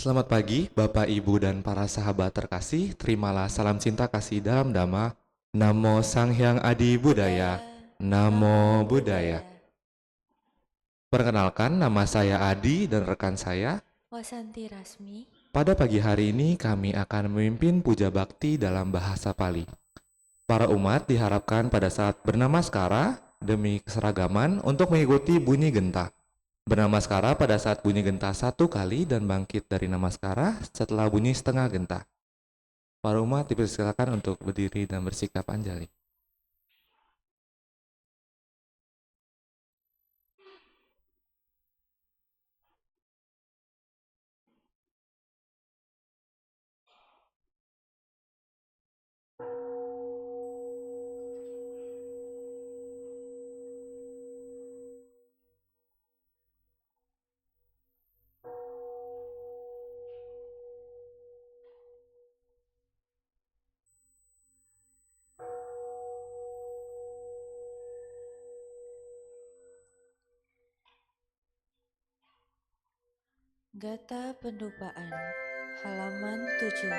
Selamat pagi, Bapak, Ibu, dan para sahabat terkasih. Terimalah salam cinta kasih dalam Dhamma. Namo Sang Hyang Adi Budaya. Namo Buddhaya. Perkenalkan, nama saya Adi dan rekan saya. Wasanti Rasmi. Pada pagi hari ini kami akan memimpin puja bakti dalam bahasa Pali. Para umat diharapkan pada saat bernamaskara demi keseragaman untuk mengikuti bunyi genta. Bernamaskara pada saat bunyi genta 1 kali dan bangkit dari namaskara setelah bunyi setengah genta. Para umat dipersilakan untuk berdiri dan bersikap anjali. Gata Pendupaan, halaman 7.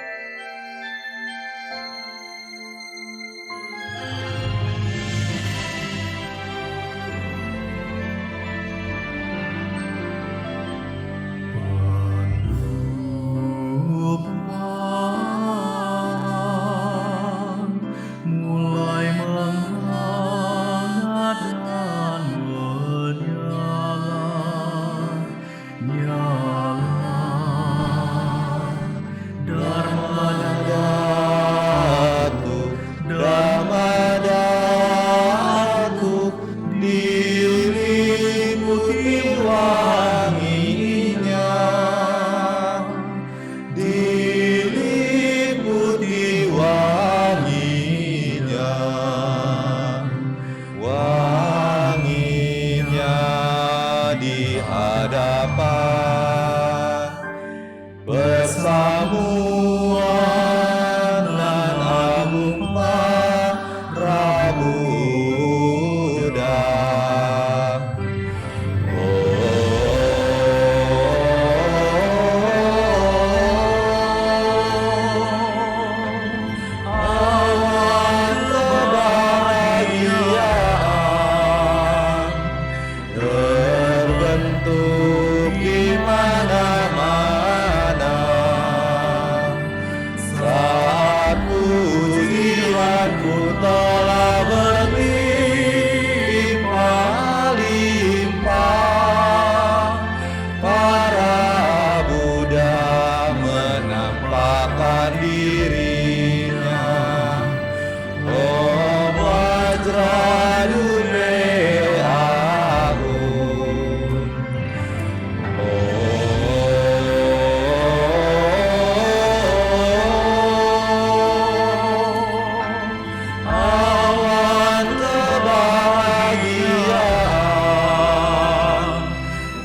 Mulai menghangat dan menyala, Dharma Dhammadhatu diliputi wanginya, diliputi wanginya, wanginya di hadapan persamuan dan agumpah Prabuddha. Awan kebahagiaan terbentuk di mana-mana saat pujianku telah berlimpah-limpah. Para Buddha menampakkan dirinya. Om Vajradune Ahum. Awan kebahagiaan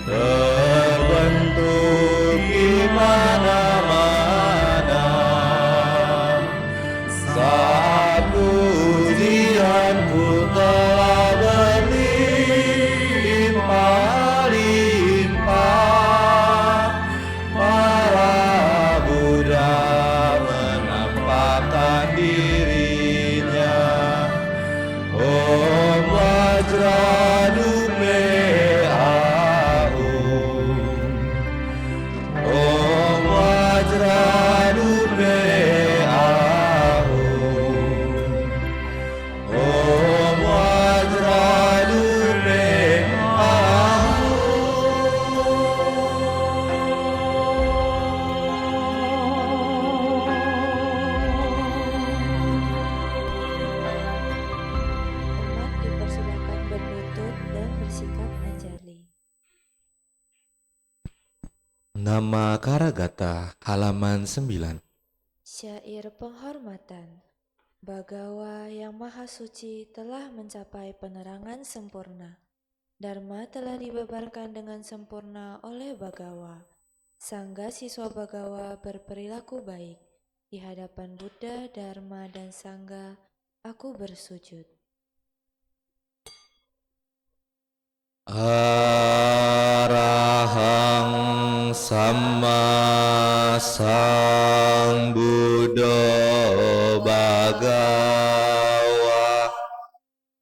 terbentuk di mana-mana saat pujianku telah berlimpah-limpah. Para Buddha menampakkan dirinya. Om Vajradune Ahum. Om Vajradune Ahum. Om Vajradune Umat dipersilakan berlutut dan bersikap anjali. Nama Karagata, halaman 9. Syair penghormatan. Bagawa yang maha suci telah mencapai penerangan sempurna. Dharma telah dibebarkan dengan sempurna oleh Bagawa. Sangga siswa Bagawa berperilaku baik. Di hadapan Buddha, Dharma, dan Sangga, aku bersujud. Arahang Samma Sang Buddha Bhagawa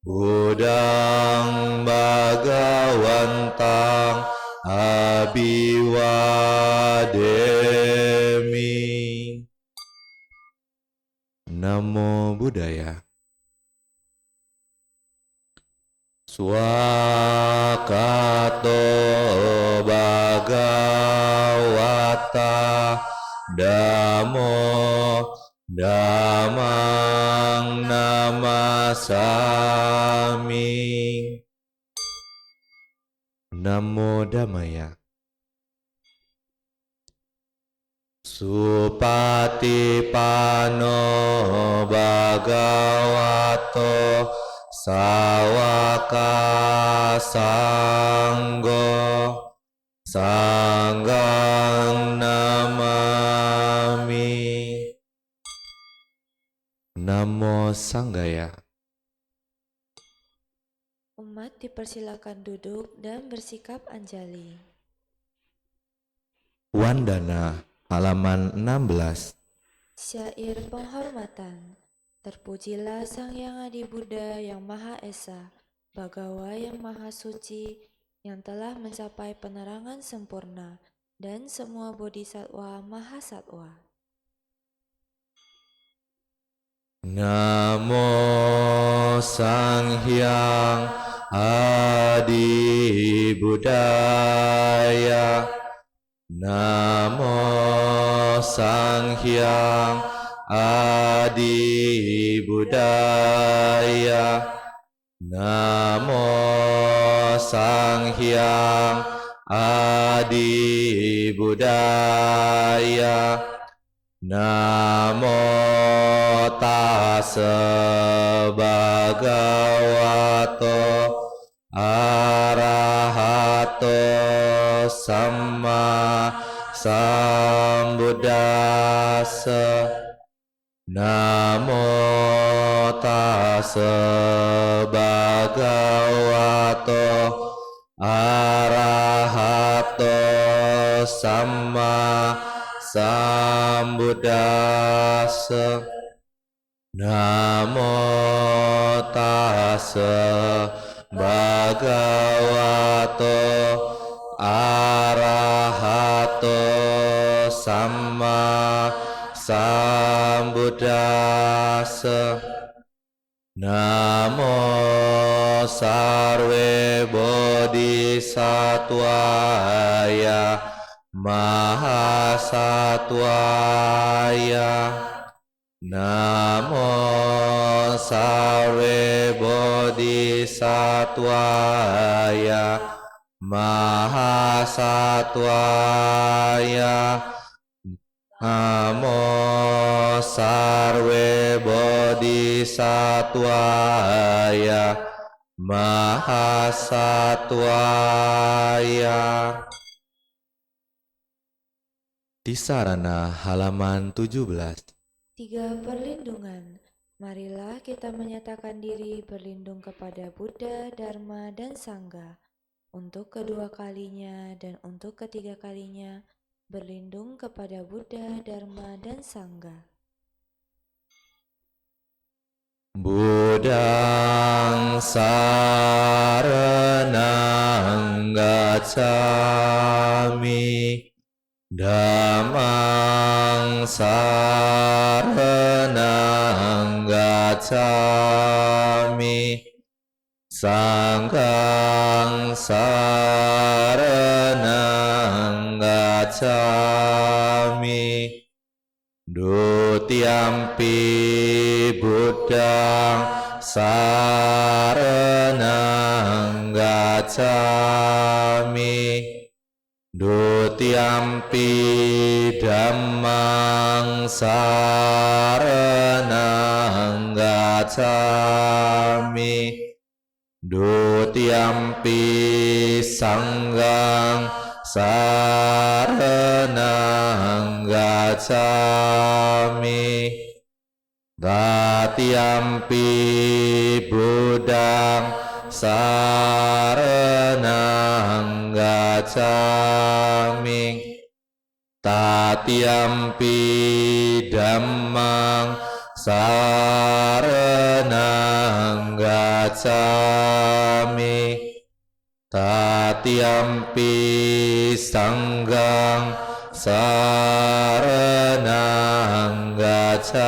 Budang Bhagawantang Abiwademi. Namo Buddhaya. Swakato Bhagawata Dhammo Dhammang Namasami. Namo Dhammaya. Supatipano Bhagavato Sawaka Sanggo Sanggang Namami. Namo Sanggaya. Umat dipersilakan duduk dan bersikap anjali. Wandana halaman 16. Syair penghormatan. Terpujilah Sang Yang Adi Buddha yang Maha Esa, Bhagawa yang Maha Suci, yang telah mencapai penerangan sempurna, dan semua bodhisatwa Maha Satwa. Namo Sang Hyang Adi Buddhaya. Namo Sang Hyang Adi Buddhaya. Namo Sang Hyang Adi Buddhaya. Namo Tassa Bhagavato Arahato Samma Sambuddhassa. Namo Tassa Bhagavato Arahato Samma Sambuddhassa. Namo Tassa Bhagavato Arahato Samma Sambuddhassa. Namo Sarve Bodhisattvaya Mahasattvaya. Namo Sarve Bodhisattvaya Mahasattvaya. Namo Sarve Bodhisattvaya Mahasattvaya. Tisarana halaman 17. 3 perlindungan. Marilah kita menyatakan diri berlindung kepada Buddha, Dharma, dan Sangha. Untuk kedua kalinya dan untuk ketiga kalinya, berlindung kepada Buddha, Dharma, dan Sangha. Buddhang saranang gacchami. Dhammang saranang gacchami. Sanghang saranang gacchami. Dutiyampi Buddhang saranang gacchami. Dutiyampi Dhammang saranang gacchami. Dutiyampi Sanghang saranang gacchami. Tatiyampi Buddhang saranang gacchami. Tatiampi dhammang saranang gacchami. Tatiampi sanggang saranang gacchami.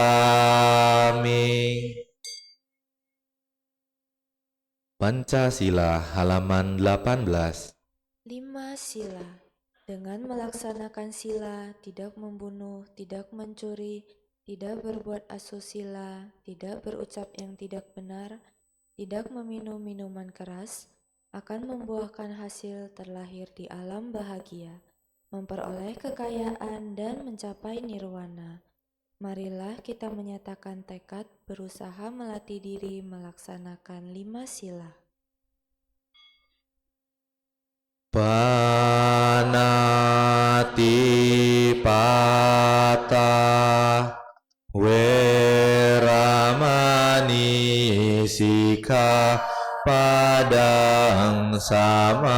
Pancasila halaman 18. 5 sila. Dengan melaksanakan sila, tidak membunuh, tidak mencuri, tidak berbuat asusila, tidak berucap yang tidak benar, tidak meminum minuman keras, akan membuahkan hasil terlahir di alam bahagia, memperoleh kekayaan dan mencapai nirwana. Marilah kita menyatakan tekad berusaha melatih diri melaksanakan 5 sila. Panatipata Weramani Sikkhapadang samadhyami.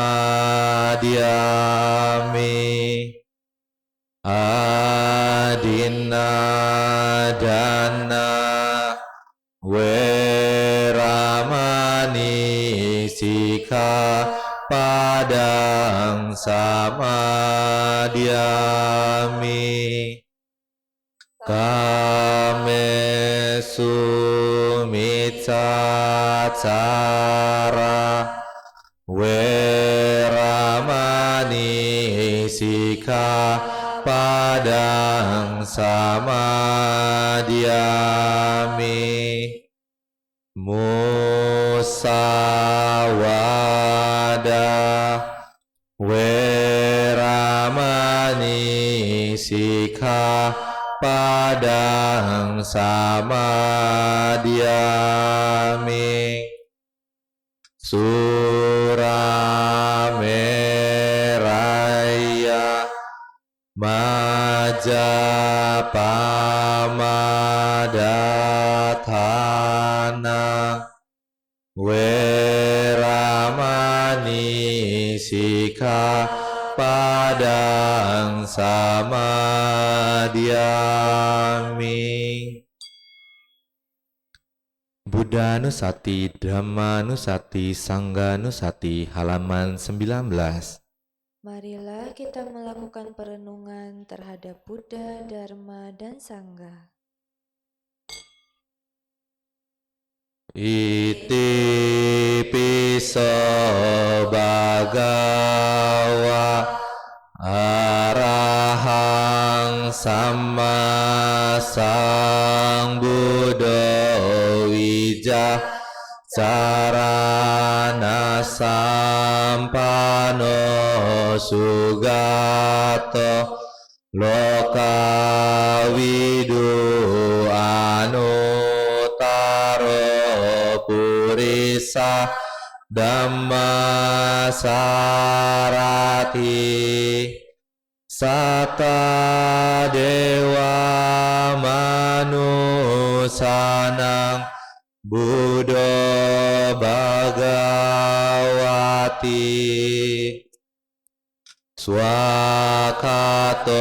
Adinadana Weramani Sikkhapadang samadhyami. Kamesu miccacara Weramani Sikkhapadang samadhyami. Musawada Weramani Sikkhapadang samadhyami. Surameraya Majapamadatthana Weramani Sikkhapadang samadhyami. Buddhanusati, Dhammanusati, Sanghanusati halaman 19. Marilah kita melakukan perenungan terhadap Buddha, Dharma, dan Sangha. Iti piso bhagava arahang samma sambuddho wijacarana sampano sugato lokawidu anutaro purisa dhammasarati. Sata dewa manusanang Buddha Bhagawati. Swakato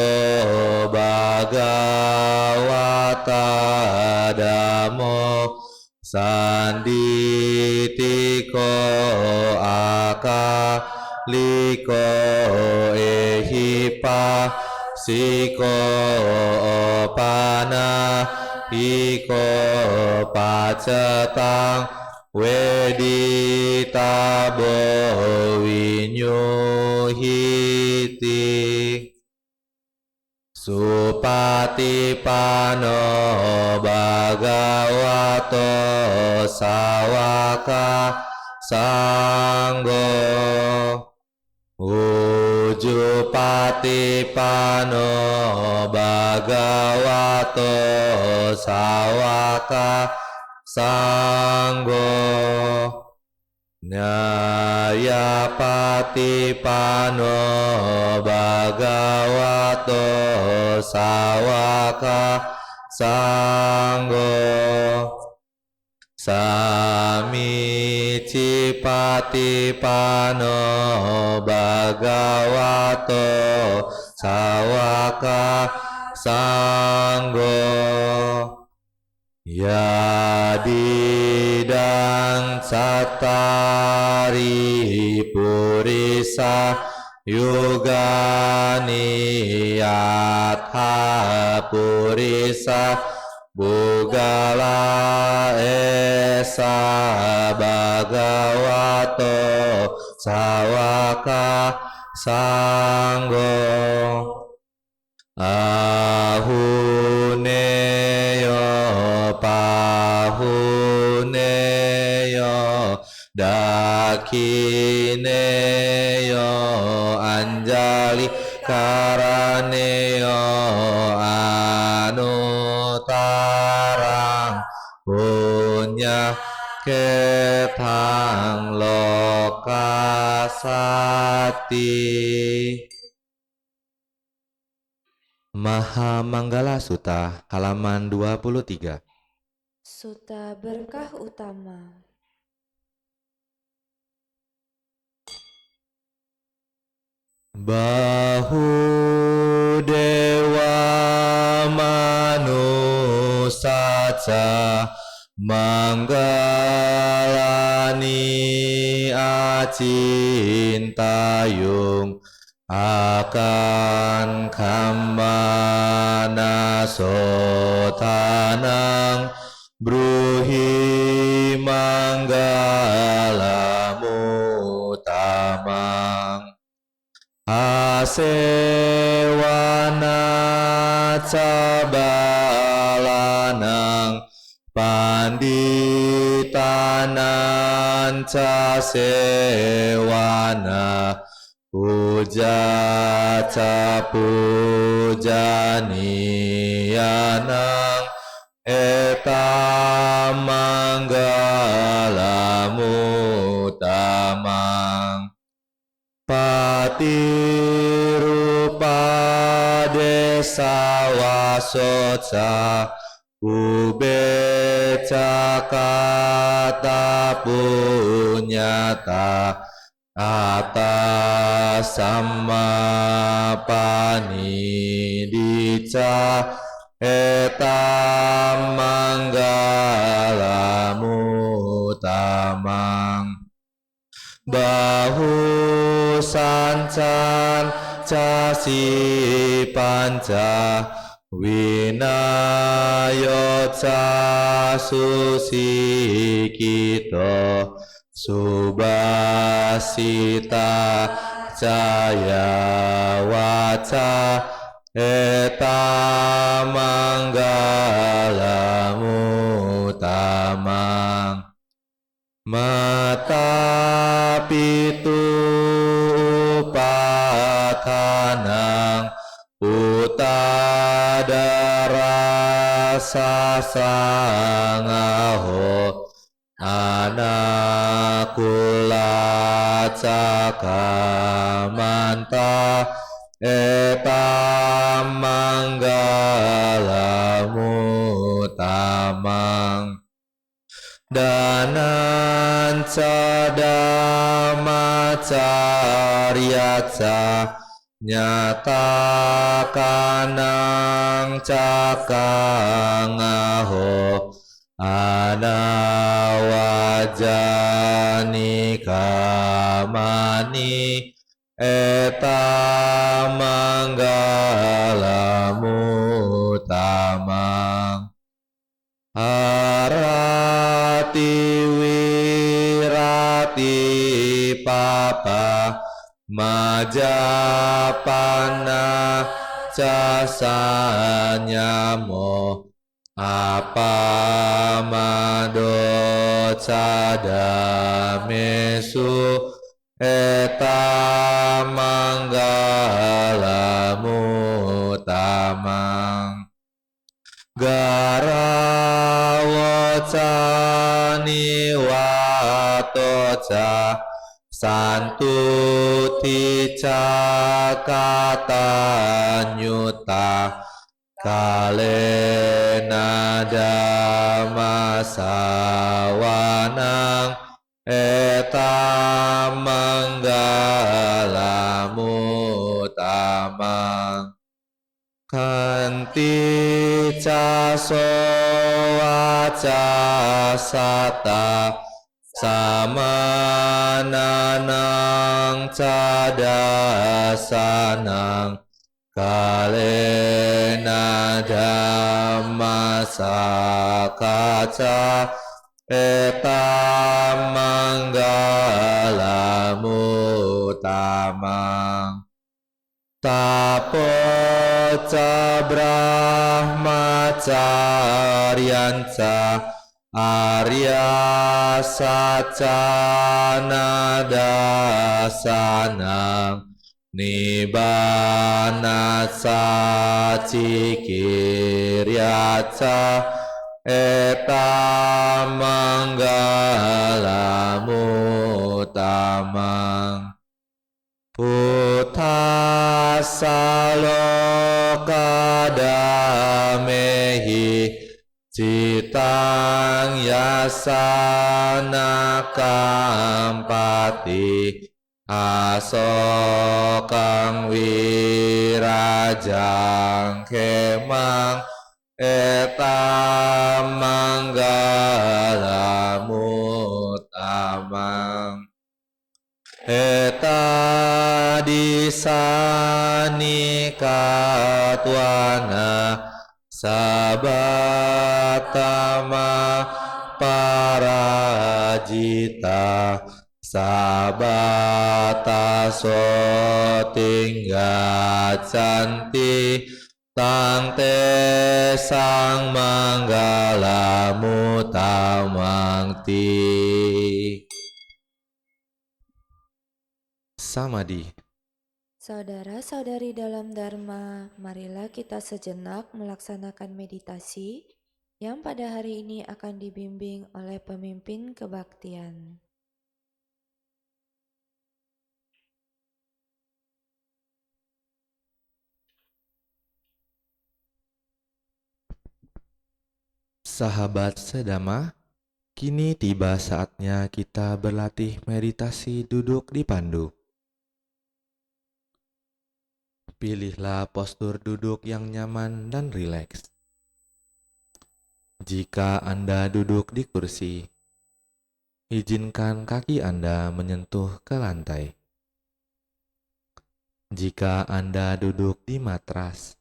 Bhagavata Dhammo Sanditiko akaliko ehipa siko opana iko pacetang weditabo winyuhiti. Supatipano Bhagavato Sawaka Sanggo. Ujupatipano Bhagavato Sawaka Sanggo. Nyayapatipano Bhagavato Sawaka Sanggo. Samicipatipano Bhagavato sawaka sanggo yadidang satari purisa yugani yatha purisa Bugala esa bhagavato sawaka sanggo ahuneyo pahuneyo dakineyo anjali karaneyo anutarang punya ketang lokasati. Mahamanggala Sutta halaman 23. Sutta Berkah Utama. Bahudewa manusaca manggalani acintayung akan kamana sotanang bruhi manggalamu tamang asewana cabalanang panditanan casewana puja capujanianang eta manggalamu tamang patirupa desa wasoca ubeca kata punyata atas sama panidicca eta manggalamu tamang bahu sancan casi panca winayoca susikito subasita caya waca eta manggalamu tamang mata pitu patanang utadara sasangaho anakula cakamanta eta manggalamu tamang danan cadama caryaca nyatakanang cakangaho anawajani kamani eta manggalamu tamang arati wirati papa majapana casanyamo apa mado cadamesu eta manggalamu tamang garawocani watoca santutica katanyuta kalena damasawanang eta manggalamu tamang caso waca sata samananang cadasanang kalena dhamma sakaca eta manggala mutamang tapoca brahmacaryanca arya sacana dasanang nibbana sacikiryaca eta manggala mutamang Puttasa loka damehi citang yasana kampati asokang wirajang kemang eta manggala mutamang eta disani katwana sabatama parajita sabata so tingga canti tang te sang manggala mutamang ti. Samadhi. Saudara-saudari dalam Dharma, marilah kita sejenak melaksanakan meditasi yang pada hari ini akan dibimbing oleh pemimpin kebaktian. Sahabat sedama, kini tiba saatnya kita berlatih meditasi duduk di pandu. Pilihlah postur duduk yang nyaman dan rileks. Jika Anda duduk di kursi, izinkan kaki Anda menyentuh ke lantai. Jika Anda duduk di matras,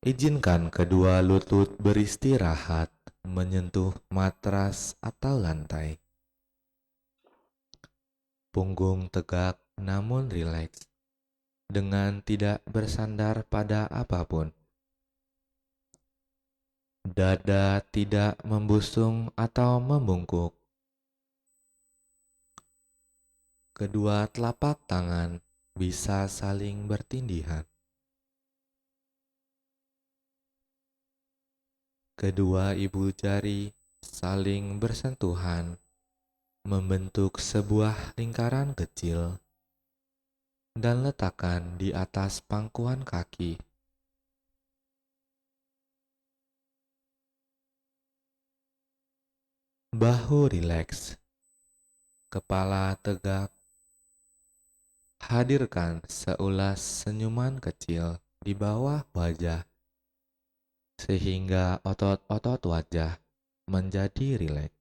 izinkan kedua lutut beristirahat menyentuh matras atau lantai. Punggung tegak namun rileks, dengan tidak bersandar pada apapun. Dada tidak membusung atau membungkuk. Kedua telapak tangan bisa saling bertindihan. Kedua ibu jari saling bersentuhan, membentuk sebuah lingkaran kecil, dan letakkan di atas pangkuan kaki. Bahu rileks, kepala tegak. Hadirkan seulas senyuman kecil di bawah wajah, sehingga otot-otot wajah menjadi rileks.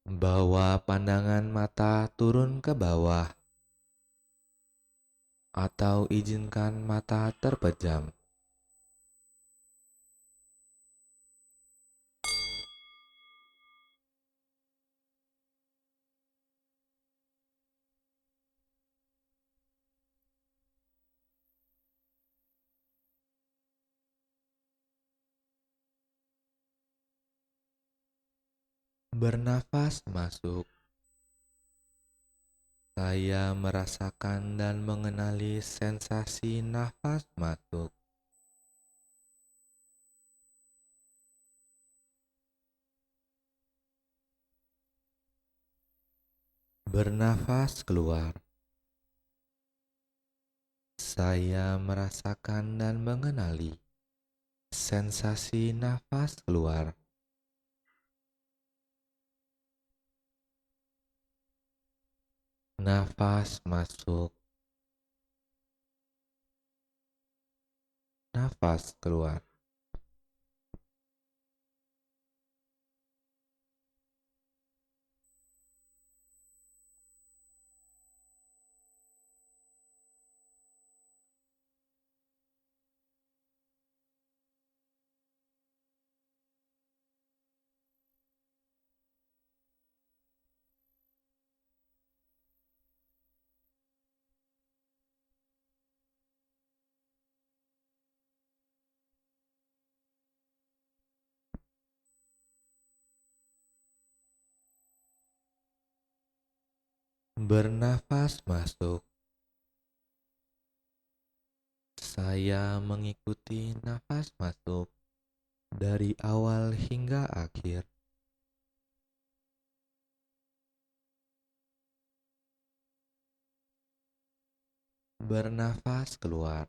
Bawa pandangan mata turun ke bawah, atau izinkan mata terpejam. Bernafas masuk. Saya merasakan dan mengenali sensasi nafas masuk. Bernafas keluar. Saya merasakan dan mengenali sensasi nafas keluar. Nafas masuk. bernafas keluar. Bernafas masuk. Saya mengikuti nafas masuk dari awal hingga akhir. Bernafas keluar.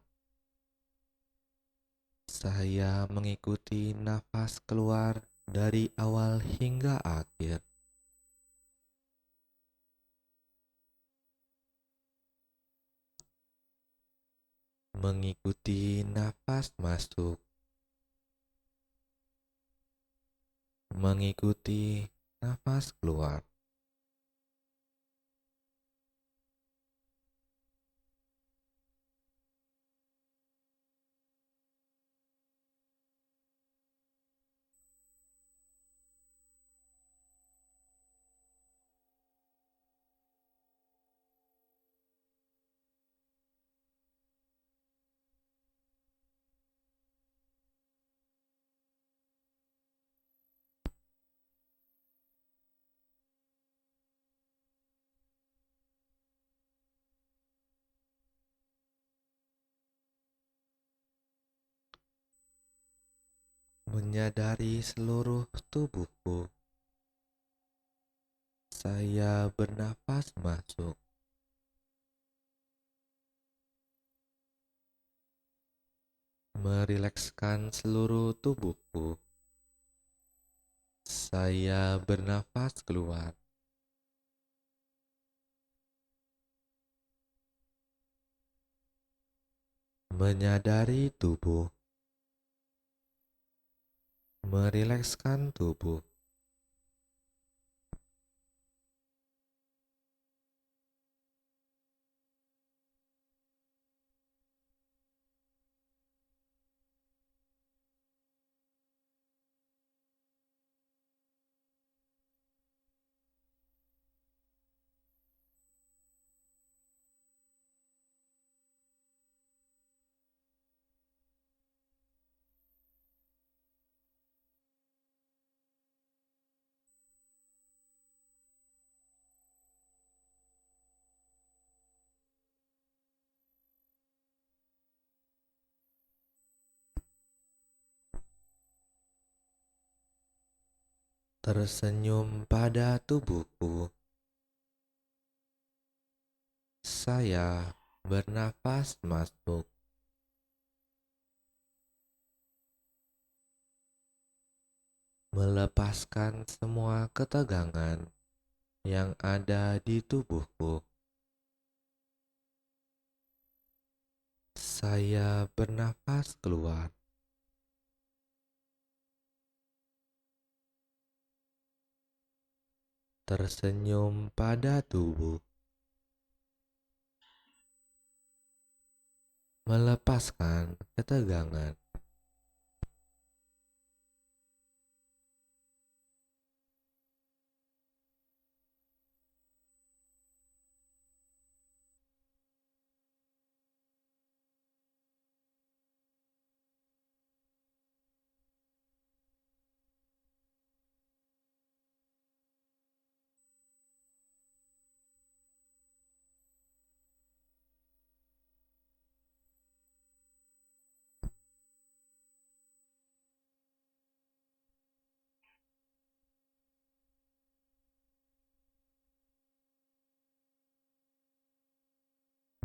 Saya mengikuti nafas keluar dari awal hingga akhir. Mengikuti nafas masuk. Mengikuti nafas keluar. Menyadari seluruh tubuhku. Saya bernafas masuk. Merilekskan seluruh tubuhku. Saya bernafas keluar. Menyadari tubuh. Merilekskan tubuh. Tersenyum pada tubuhku. Saya bernafas masuk. Melepaskan semua ketegangan yang ada di tubuhku. Saya bernafas keluar. Tersenyum pada tubuh. Melepaskan ketegangan.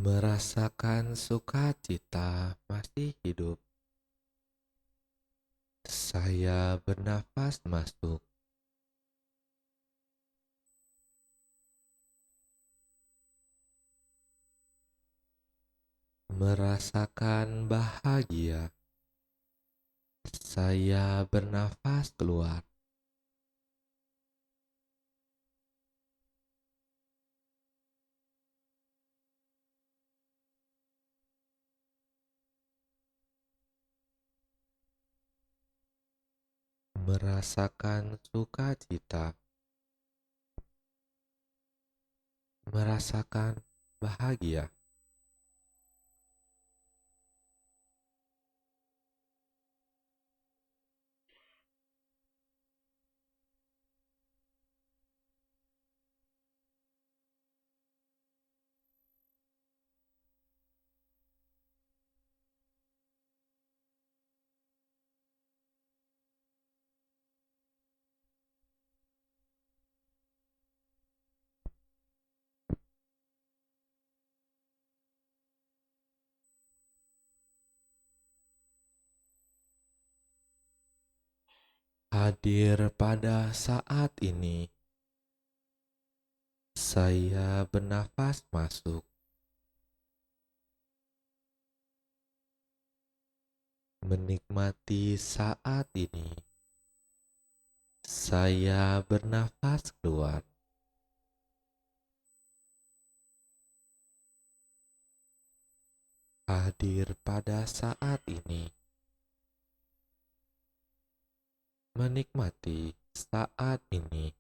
Merasakan sukacita masih hidup. Saya bernafas masuk. Merasakan bahagia. Saya bernafas keluar. Merasakan sukacita, merasakan bahagia. Hadir pada saat ini, saya bernafas masuk, menikmati saat ini. Saya bernafas keluar. Hadir pada saat ini, menikmati saat ini.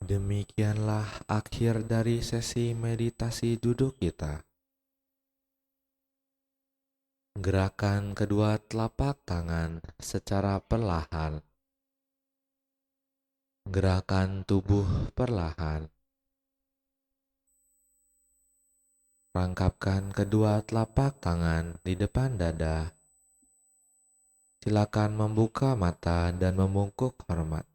Demikianlah akhir dari sesi meditasi duduk kita. Gerakan kedua telapak tangan secara perlahan. Gerakan tubuh perlahan. Rangkapkan kedua telapak tangan di depan dada. Silakan membuka mata dan membungkuk hormat.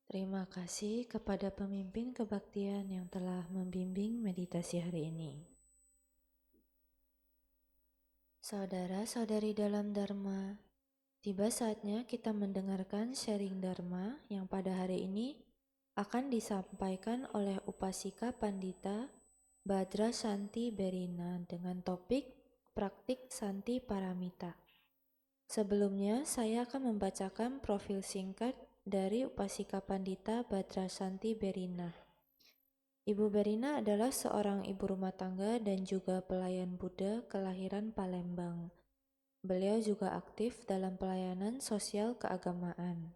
Terima kasih kepada pemimpin kebaktian yang telah membimbing meditasi hari ini. Saudara-saudari dalam Dharma, tiba saatnya kita mendengarkan sharing Dharma yang pada hari ini akan disampaikan oleh Upasika Pandita Badra Santi Berina dengan topik Praktik Santi Paramita. Sebelumnya, saya akan membacakan profil singkat dari Upasika Pandita Badra Santi Berina. Ibu Berina adalah seorang ibu rumah tangga dan juga pelayan Buddha kelahiran Palembang. Beliau juga aktif dalam pelayanan sosial keagamaan.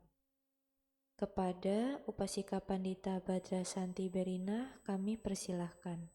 Kepada Upasika Pandita Badra Santi Berina, kami persilahkan.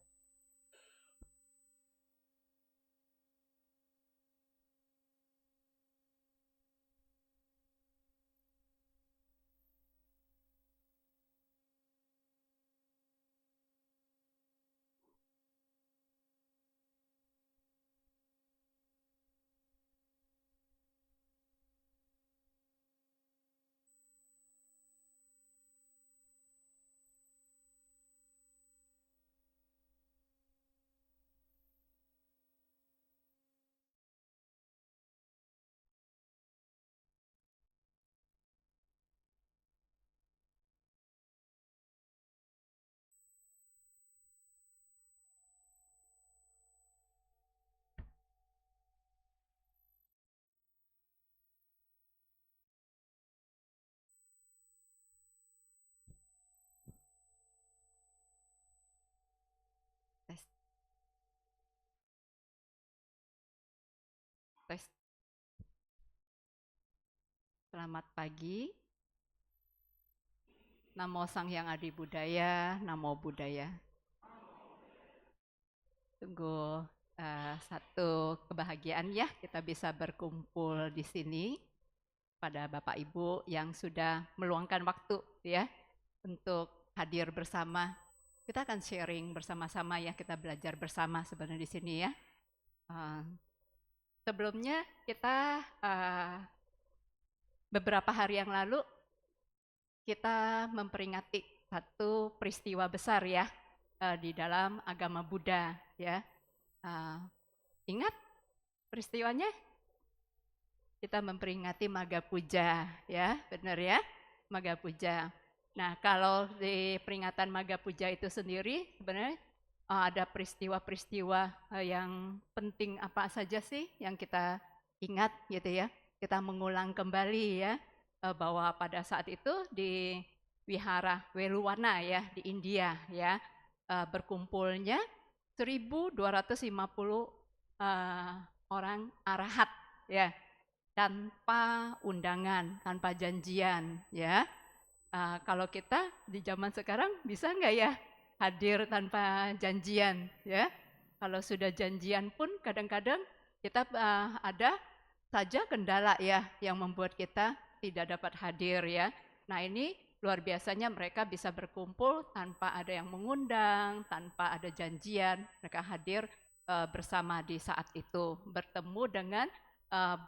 Tes. Selamat pagi. Namo Sang Hyang Adi Budaya, Namo Buddhaya. Sungguh satu kebahagiaan ya kita bisa berkumpul di sini pada Bapak Ibu yang sudah meluangkan waktu ya untuk hadir bersama. Kita akan sharing bersama-sama ya, kita belajar bersama sebenarnya di sini ya. Sebelumnya kita beberapa hari yang lalu kita memperingati satu peristiwa besar ya di dalam agama Buddha ya. Ingat peristiwanya? Kita memperingati Magha Puja ya, benar ya? Magha Puja. Nah, kalau di peringatan Magha Puja itu sendiri sebenarnya ada peristiwa-peristiwa yang penting apa saja sih yang kita ingat gitu ya. Kita mengulang kembali ya bahwa pada saat itu di Wihara Weluwana ya di India ya berkumpulnya 1.250 orang arahat ya tanpa undangan, tanpa janjian ya. Kalau kita di zaman sekarang bisa nggak ya hadir tanpa janjian ya. Kalau sudah janjian pun kadang-kadang kita ada saja kendala ya yang membuat kita tidak dapat hadir ya. Nah ini luar biasanya mereka bisa berkumpul tanpa ada yang mengundang, tanpa ada janjian, mereka hadir bersama di saat itu, bertemu dengan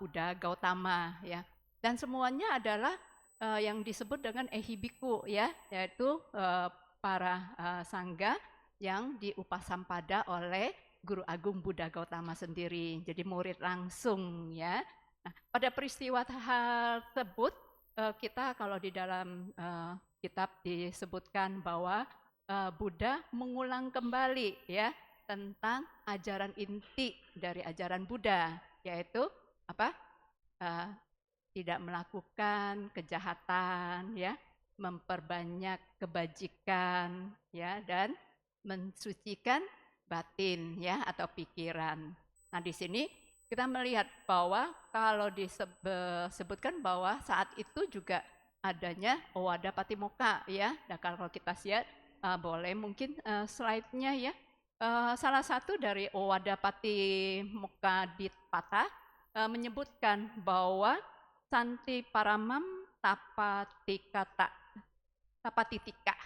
Buddha Gautama ya. Dan semuanya adalah yang disebut dengan ehibiku ya, yaitu para sangga yang diupasampada oleh Guru Agung Buddha Gautama sendiri, jadi murid langsung ya. Nah, pada peristiwa tersebut kita kalau di dalam kitab disebutkan bahwa Buddha mengulang kembali ya tentang ajaran inti dari ajaran Buddha, yaitu apa? Tidak melakukan kejahatan ya, memperbanyak kebajikan ya, dan mensucikan batin ya atau pikiran. Nah di sini kita melihat bahwa kalau disebutkan bahwa saat itu juga adanya Owada Patimokkha ya. Nah kalau kita lihat boleh mungkin slide-nya ya. Salah satu dari Owada Patimokkha Dittapata menyebutkan bahwa Santi Paramam Tapatitika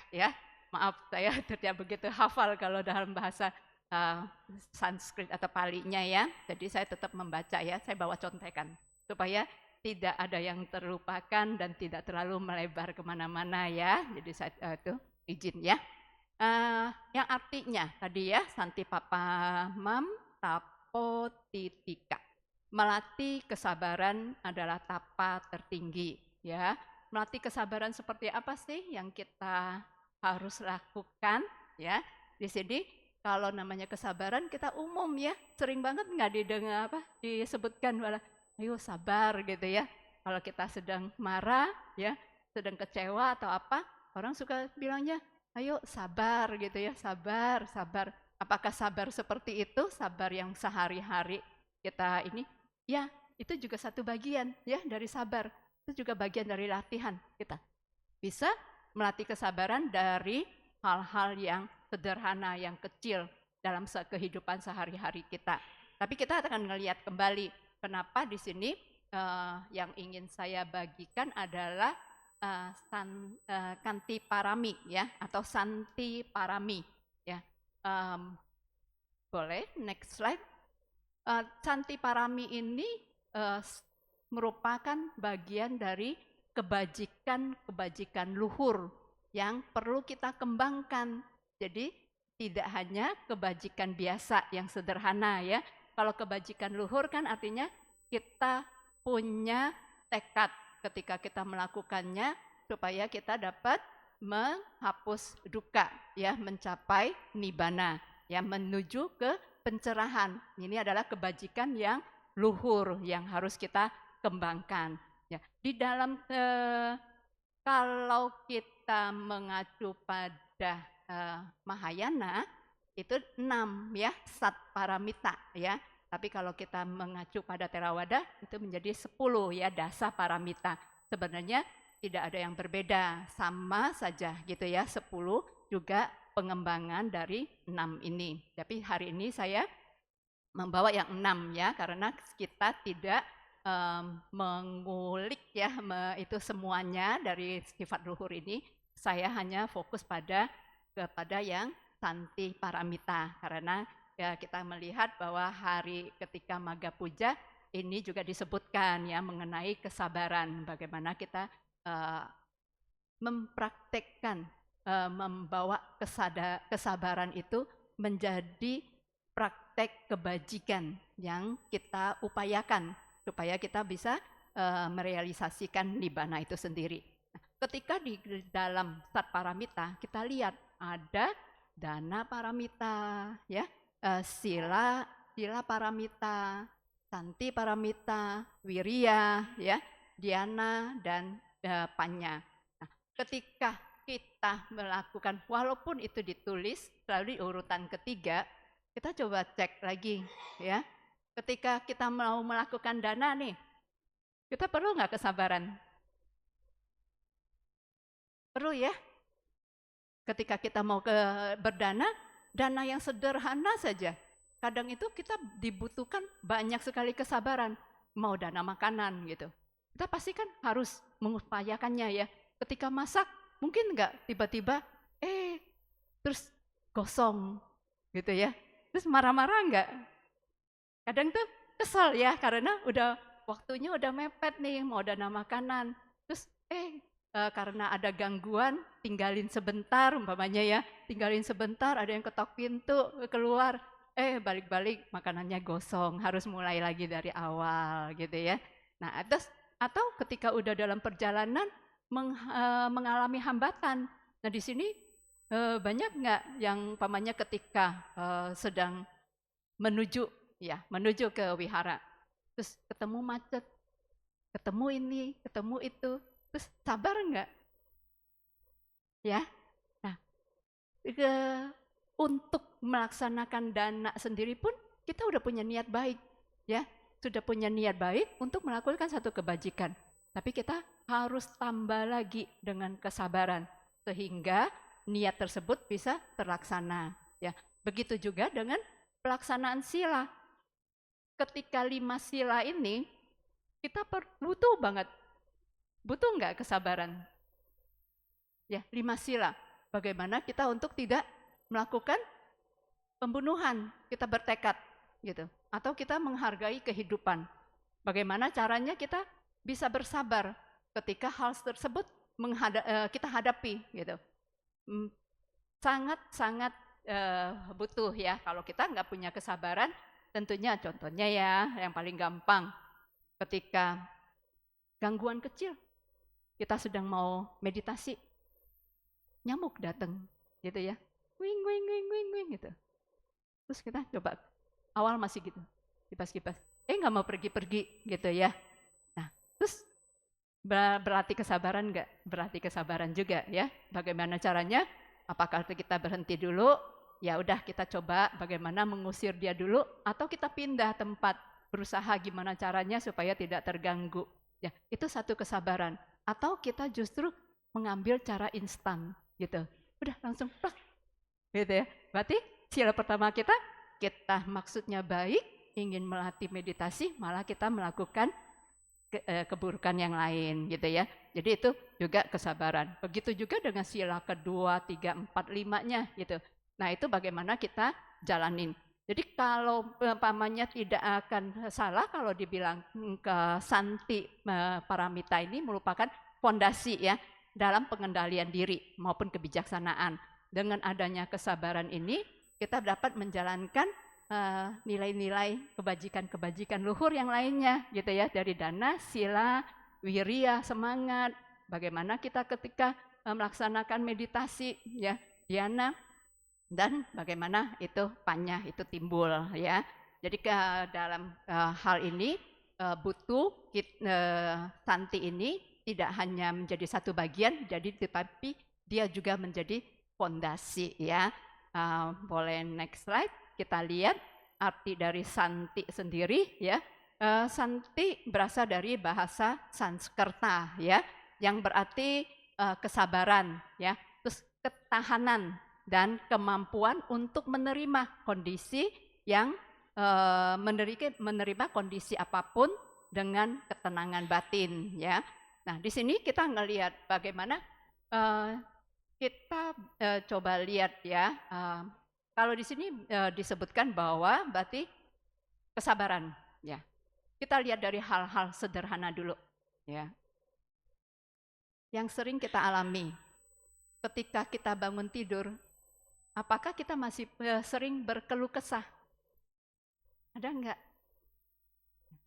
ya. Maaf saya tidak begitu hafal kalau dalam bahasa Sanskrit atau Palinya ya. Jadi saya tetap membaca ya, saya bawa contekan supaya tidak ada yang terlupakan dan tidak terlalu melebar kemana-mana ya. Jadi saya itu izin ya. Yang artinya tadi ya Santi Papamam Tapotitika. Melatih kesabaran adalah tapa tertinggi ya. Melatih kesabaran seperti apa sih yang kita harus lakukan ya. Di sini kalau namanya kesabaran kita umum ya, sering banget nggak didengar disebutkan malah ayo sabar gitu ya. Kalau kita sedang marah ya, sedang kecewa atau apa, orang suka bilangnya ayo sabar gitu ya, sabar, sabar. Apakah sabar seperti itu, sabar yang sehari-hari kita ini? Ya, itu juga satu bagian ya dari sabar. Itu juga bagian dari latihan kita. Bisa melatih kesabaran dari hal-hal yang sederhana, yang kecil dalam kehidupan sehari-hari kita. Tapi kita akan melihat kembali kenapa di sini yang ingin saya bagikan adalah Kanti Parami ya, atau Santi Parami ya. Boleh next slide. Santi Parami ini merupakan bagian dari kebajikan luhur yang perlu kita kembangkan. Jadi tidak hanya kebajikan biasa yang sederhana ya. Kalau kebajikan luhur kan artinya kita punya tekad ketika kita melakukannya supaya kita dapat menghapus duka ya, mencapai nibbana ya, menuju ke pencerahan. Ini adalah kebajikan yang luhur yang harus kita kembangkan ya. Di dalam kalau kita mengacu pada Mahayana itu 6 ya, Satparamita ya. Tapi kalau kita mengacu pada Theravada itu menjadi 10 ya, dasa paramita. Sebenarnya tidak ada yang berbeda, sama saja gitu ya, 10 juga pengembangan dari 6 ini. Tapi hari ini saya membawa yang 6 ya, karena kita tidak mengulik ya itu semuanya dari sifat luhur ini. Saya hanya fokus kepada yang Santi Paramita, karena ya kita melihat bahwa hari ketika Magha Puja ini juga disebutkan ya mengenai kesabaran, bagaimana kita mempraktekkan membawa kesabaran itu menjadi praktek kebajikan yang kita upayakan supaya kita bisa merealisasikan nibbana itu sendiri. Nah, ketika di dalam Sat Paramita kita lihat ada dana paramita, ya, sila paramita, santi paramita, wirya, ya, dhyana dan panya. Nah, ketika kita melakukan, walaupun itu ditulis selalu di urutan ketiga, kita coba cek lagi, ya. Ketika kita mau melakukan dana nih, kita perlu nggak kesabaran? Perlu ya. Ketika kita mau berdana, dana yang sederhana saja. Kadang itu kita dibutuhkan banyak sekali kesabaran. Mau dana makanan gitu. Kita pasti kan harus mengupayakannya ya. Ketika masak, mungkin nggak tiba-tiba, terus gosong gitu ya. Terus marah-marah nggak? Kadang tuh kesel ya, karena waktunya udah mepet nih, mau dana makanan. Terus karena ada gangguan, tinggalin sebentar umpamanya ya, tinggalin sebentar, ada yang ketok pintu, keluar, balik-balik makanannya gosong, harus mulai lagi dari awal gitu ya. Nah, atau ketika udah dalam perjalanan mengalami hambatan. Nah, di sini banyak nggak yang umpamanya ketika sedang menuju ke wihara, terus ketemu macet, ketemu ini, ketemu itu, terus sabar enggak? Ya, nah, untuk melaksanakan dana sendiri pun kita udah punya niat baik, ya, sudah punya niat baik untuk melakukan satu kebajikan. Tapi kita harus tambah lagi dengan kesabaran sehingga niat tersebut bisa terlaksana. Ya, begitu juga dengan pelaksanaan sila. Ketika 5 sila ini kita butuh banget. Butuh nggak kesabaran? Ya, 5 sila. Bagaimana kita untuk tidak melakukan pembunuhan? Kita bertekad gitu. Atau kita menghargai kehidupan. Bagaimana caranya kita bisa bersabar ketika hal tersebut kita hadapi gitu. Sangat-sangat butuh ya. Kalau kita nggak punya kesabaran, tentunya contohnya ya yang paling gampang ketika gangguan kecil, kita sedang mau meditasi, nyamuk datang gitu ya, wing wing wing wing wing gitu. Terus kita coba awal masih gitu, kipas-kipas, nggak mau pergi-pergi gitu ya. Nah, terus berlatih kesabaran nggak? Berlatih kesabaran juga ya. Bagaimana caranya? Apakah kita berhenti dulu? Ya udah kita coba bagaimana mengusir dia dulu, atau kita pindah tempat, berusaha gimana caranya supaya tidak terganggu. Ya, itu satu kesabaran. Atau kita justru mengambil cara instan gitu. Udah langsung plak. Gitu ya. Berarti sila pertama kita maksudnya baik, ingin melatih meditasi, malah kita melakukan keburukan yang lain gitu ya. Jadi itu juga kesabaran. Begitu juga dengan sila kedua, 3, 4, 5-nya gitu. Nah, itu bagaimana kita jalanin. Jadi kalau pamannya tidak akan salah kalau dibilang ke Santi Paramita ini merupakan fondasi ya dalam pengendalian diri maupun kebijaksanaan. Dengan adanya kesabaran ini kita dapat menjalankan nilai-nilai kebajikan-kebajikan luhur yang lainnya gitu ya, dari dana, sila, wirya, semangat. Bagaimana kita ketika melaksanakan meditasi ya, dhyana, dan bagaimana itu panya itu timbul ya. Jadi dalam hal ini butuh Santi ini tidak hanya menjadi satu bagian, tetapi dia juga menjadi fondasi ya. Boleh next slide, kita lihat arti dari Santi sendiri ya. Santi berasal dari bahasa Sanskerta ya, yang berarti kesabaran ya, terus ketahanan dan kemampuan untuk menerima kondisi yang menerima kondisi apapun dengan ketenangan batin ya. Nah, di sini kita ngelihat bagaimana kita coba lihat ya. Kalau di sini disebutkan bahwa berarti kesabaran ya. Kita lihat dari hal-hal sederhana dulu ya. Yang sering kita alami ketika kita bangun tidur, apakah kita masih sering berkeluh kesah? Ada enggak?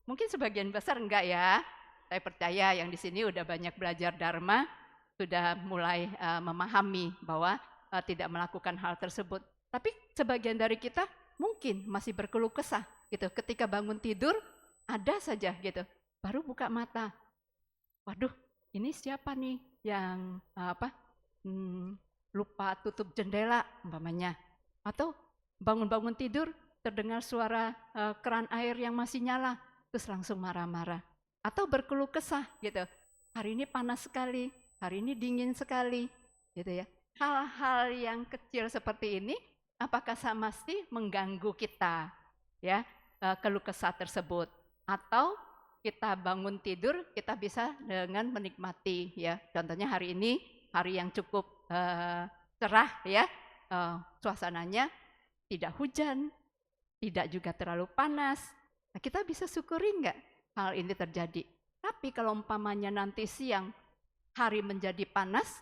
Mungkin sebagian besar enggak ya. Saya percaya yang di sini udah banyak belajar Dharma, sudah mulai memahami bahwa tidak melakukan hal tersebut. Tapi sebagian dari kita mungkin masih berkeluh kesah gitu. Ketika bangun tidur ada saja gitu, baru buka mata. Waduh, ini siapa nih yang lupa tutup jendela umpamanya, atau bangun-bangun tidur terdengar suara keran air yang masih nyala, terus langsung marah-marah, atau berkeluh kesah gitu. Hari ini panas sekali, hari ini dingin sekali, gitu ya. Hal-hal yang kecil seperti ini, apakah mesti mengganggu kita, ya, keluh kesah tersebut, atau kita bangun tidur kita bisa dengan menikmati, ya. Contohnya hari ini hari yang cukup cerah, ya, suasananya tidak hujan, tidak juga terlalu panas. Nah, kita bisa syukuri enggak hal ini terjadi? Tapi kalau umpamanya nanti siang hari menjadi panas,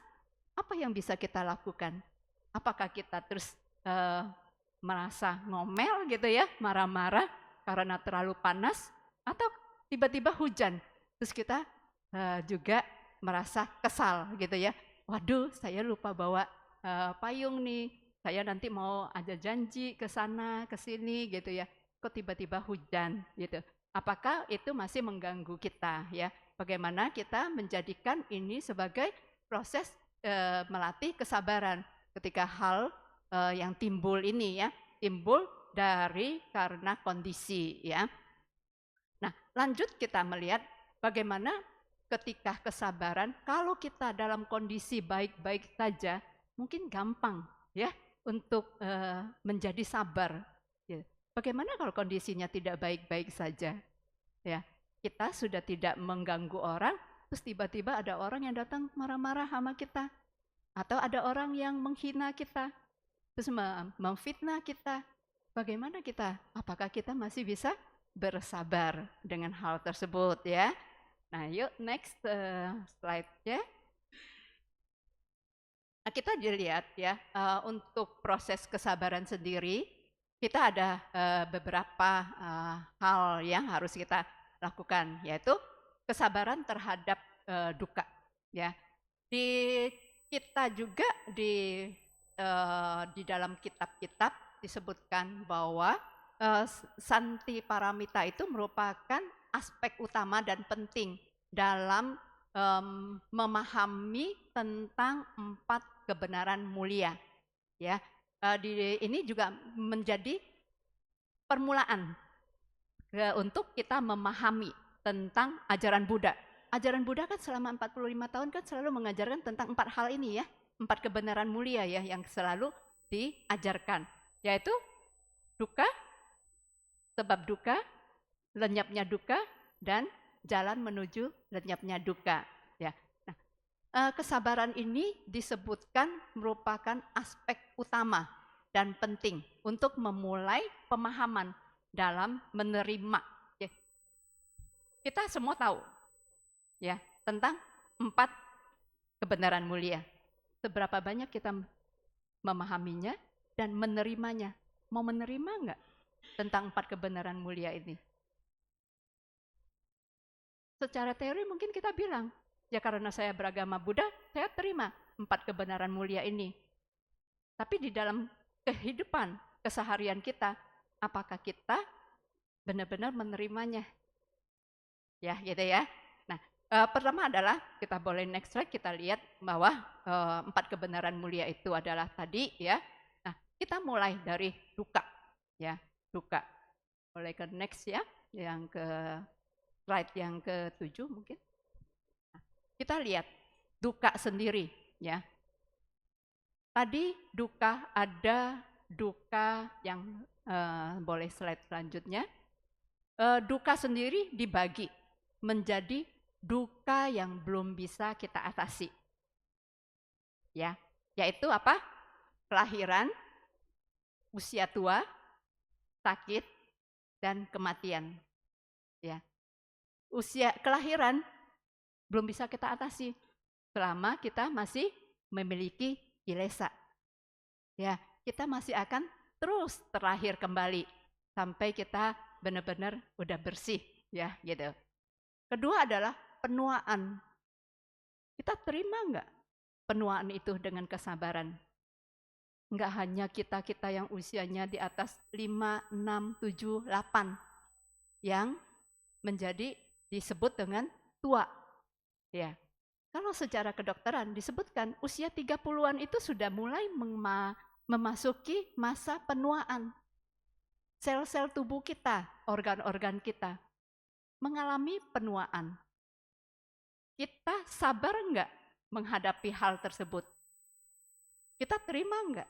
apa yang bisa kita lakukan? Apakah kita terus merasa ngomel gitu ya, marah-marah karena terlalu panas, atau tiba-tiba hujan, terus kita juga merasa kesal gitu ya. Waduh, saya lupa bawa payung nih, saya nanti mau ada janji ke sana, ke sini gitu ya. Kok tiba-tiba hujan gitu. Apakah itu masih mengganggu kita ya? Bagaimana kita menjadikan ini sebagai proses melatih kesabaran ketika hal yang timbul ini ya, timbul dari karena kondisi ya. Nah, lanjut kita melihat bagaimana ketika kesabaran, kalau kita dalam kondisi baik-baik saja, mungkin gampang ya untuk menjadi sabar. Ya. Bagaimana kalau kondisinya tidak baik-baik saja? Ya, kita sudah tidak mengganggu orang, terus tiba-tiba ada orang yang datang marah-marah sama kita, atau ada orang yang menghina kita, terus memfitnah kita. Bagaimana kita? Apakah kita masih bisa bersabar dengan hal tersebut ya? Nah, yuk next slide ya. Nah, kita dilihat ya, untuk proses kesabaran sendiri, kita ada beberapa hal yang harus kita lakukan, yaitu kesabaran terhadap duka. Ya, kita juga di dalam kitab-kitab disebutkan bahwa Santi Paramita itu merupakan aspek utama dan penting dalam memahami tentang 4 kebenaran mulia. Ya, ini juga menjadi permulaan untuk kita memahami tentang ajaran Buddha. Ajaran Buddha kan selama 45 tahun kan selalu mengajarkan tentang 4 hal ini ya, 4 kebenaran mulia ya yang selalu diajarkan, yaitu duka, sebab duka, lenyapnya duka, dan jalan menuju lenyapnya duka. Ya. Nah, kesabaran ini disebutkan merupakan aspek utama dan penting untuk memulai pemahaman dalam menerima. Ya. Kita semua tahu ya tentang 4 kebenaran mulia. Seberapa banyak kita memahaminya dan menerimanya? Mau menerima enggak tentang 4 kebenaran mulia ini? Secara teori mungkin kita bilang, ya karena saya beragama Buddha, saya terima 4 kebenaran mulia ini. Tapi di dalam kehidupan keseharian kita, apakah kita benar-benar menerimanya? Ya, gitu ya. Nah, pertama adalah kita boleh next slide, kita lihat bahwa 4 kebenaran mulia itu adalah tadi ya. Nah, kita mulai dari duka, ya, duka. Boleh ke next ya, yang ke slide yang ke-7 mungkin. Kita lihat duka sendiri ya. Tadi duka, ada duka yang boleh slide selanjutnya. Duka sendiri dibagi menjadi duka yang belum bisa kita atasi. Ya, yaitu apa? Kelahiran, usia tua, sakit, dan kematian. Ya. Usia kelahiran belum bisa kita atasi selama kita masih memiliki kilesa. Ya, kita masih akan terus terlahir kembali sampai kita benar-benar udah bersih, ya, gitu. Kedua adalah penuaan. Kita terima enggak penuaan itu dengan kesabaran? Enggak hanya kita-kita yang usianya di atas 5, 6, 7, 8 yang menjadi disebut dengan tua. Ya. Kalau secara kedokteran disebutkan usia 30-an itu sudah mulai memasuki masa penuaan. Sel-sel tubuh kita, organ-organ kita mengalami penuaan. Kita sabar enggak menghadapi hal tersebut? Kita terima enggak?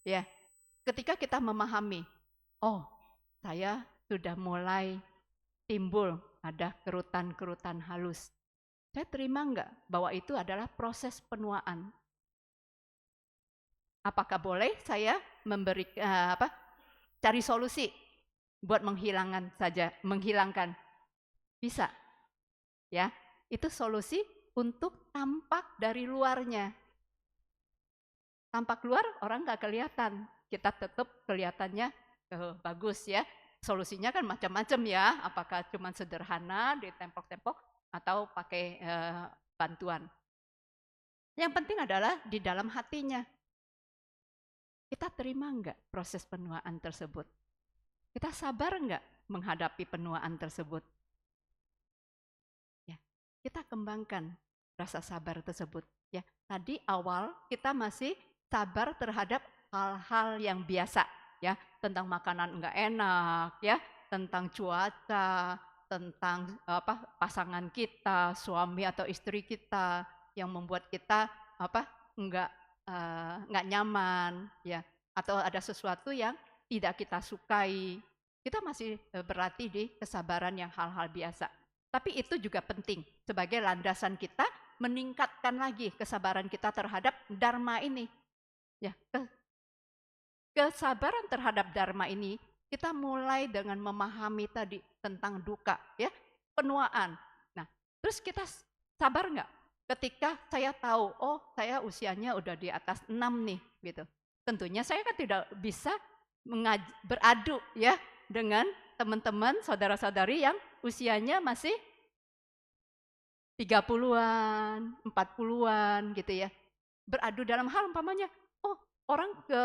Ya, ketika kita memahami, oh, saya sudah mulai timbul ada kerutan-kerutan halus. Saya terima enggak bahwa itu adalah proses penuaan? Apakah boleh saya memberi cari solusi buat menghilangkan? Bisa. Ya, itu solusi untuk tampak dari luarnya. Tampak luar orang nggak kelihatan, kita tetap kelihatannya bagus ya. Solusinya kan macam-macam ya, apakah cuma sederhana di tembok-tembok atau pakai bantuan. Yang penting adalah di dalam hatinya. Kita terima enggak proses penuaan tersebut? Kita sabar enggak menghadapi penuaan tersebut? Ya, kita kembangkan rasa sabar tersebut. Ya, tadi awal kita masih sabar terhadap hal-hal yang biasa, ya, tentang makanan enggak enak, ya, tentang cuaca, tentang pasangan kita, suami atau istri kita yang membuat kita enggak nyaman, ya, atau ada sesuatu yang tidak kita sukai. Kita masih berlatih di kesabaran yang hal-hal biasa. Tapi itu juga penting sebagai landasan kita meningkatkan lagi kesabaran kita terhadap dharma ini. Ya, kesabaran terhadap dharma ini kita mulai dengan memahami tadi tentang duka, ya, penuaan. Nah, terus kita sabar nggak ketika saya tahu, oh saya usianya udah di atas 6 nih, gitu. Tentunya saya kan tidak bisa beradu ya dengan teman-teman, saudara-saudari yang usianya masih 30-an, 40-an gitu ya. Beradu dalam hal umpamanya, oh orang ke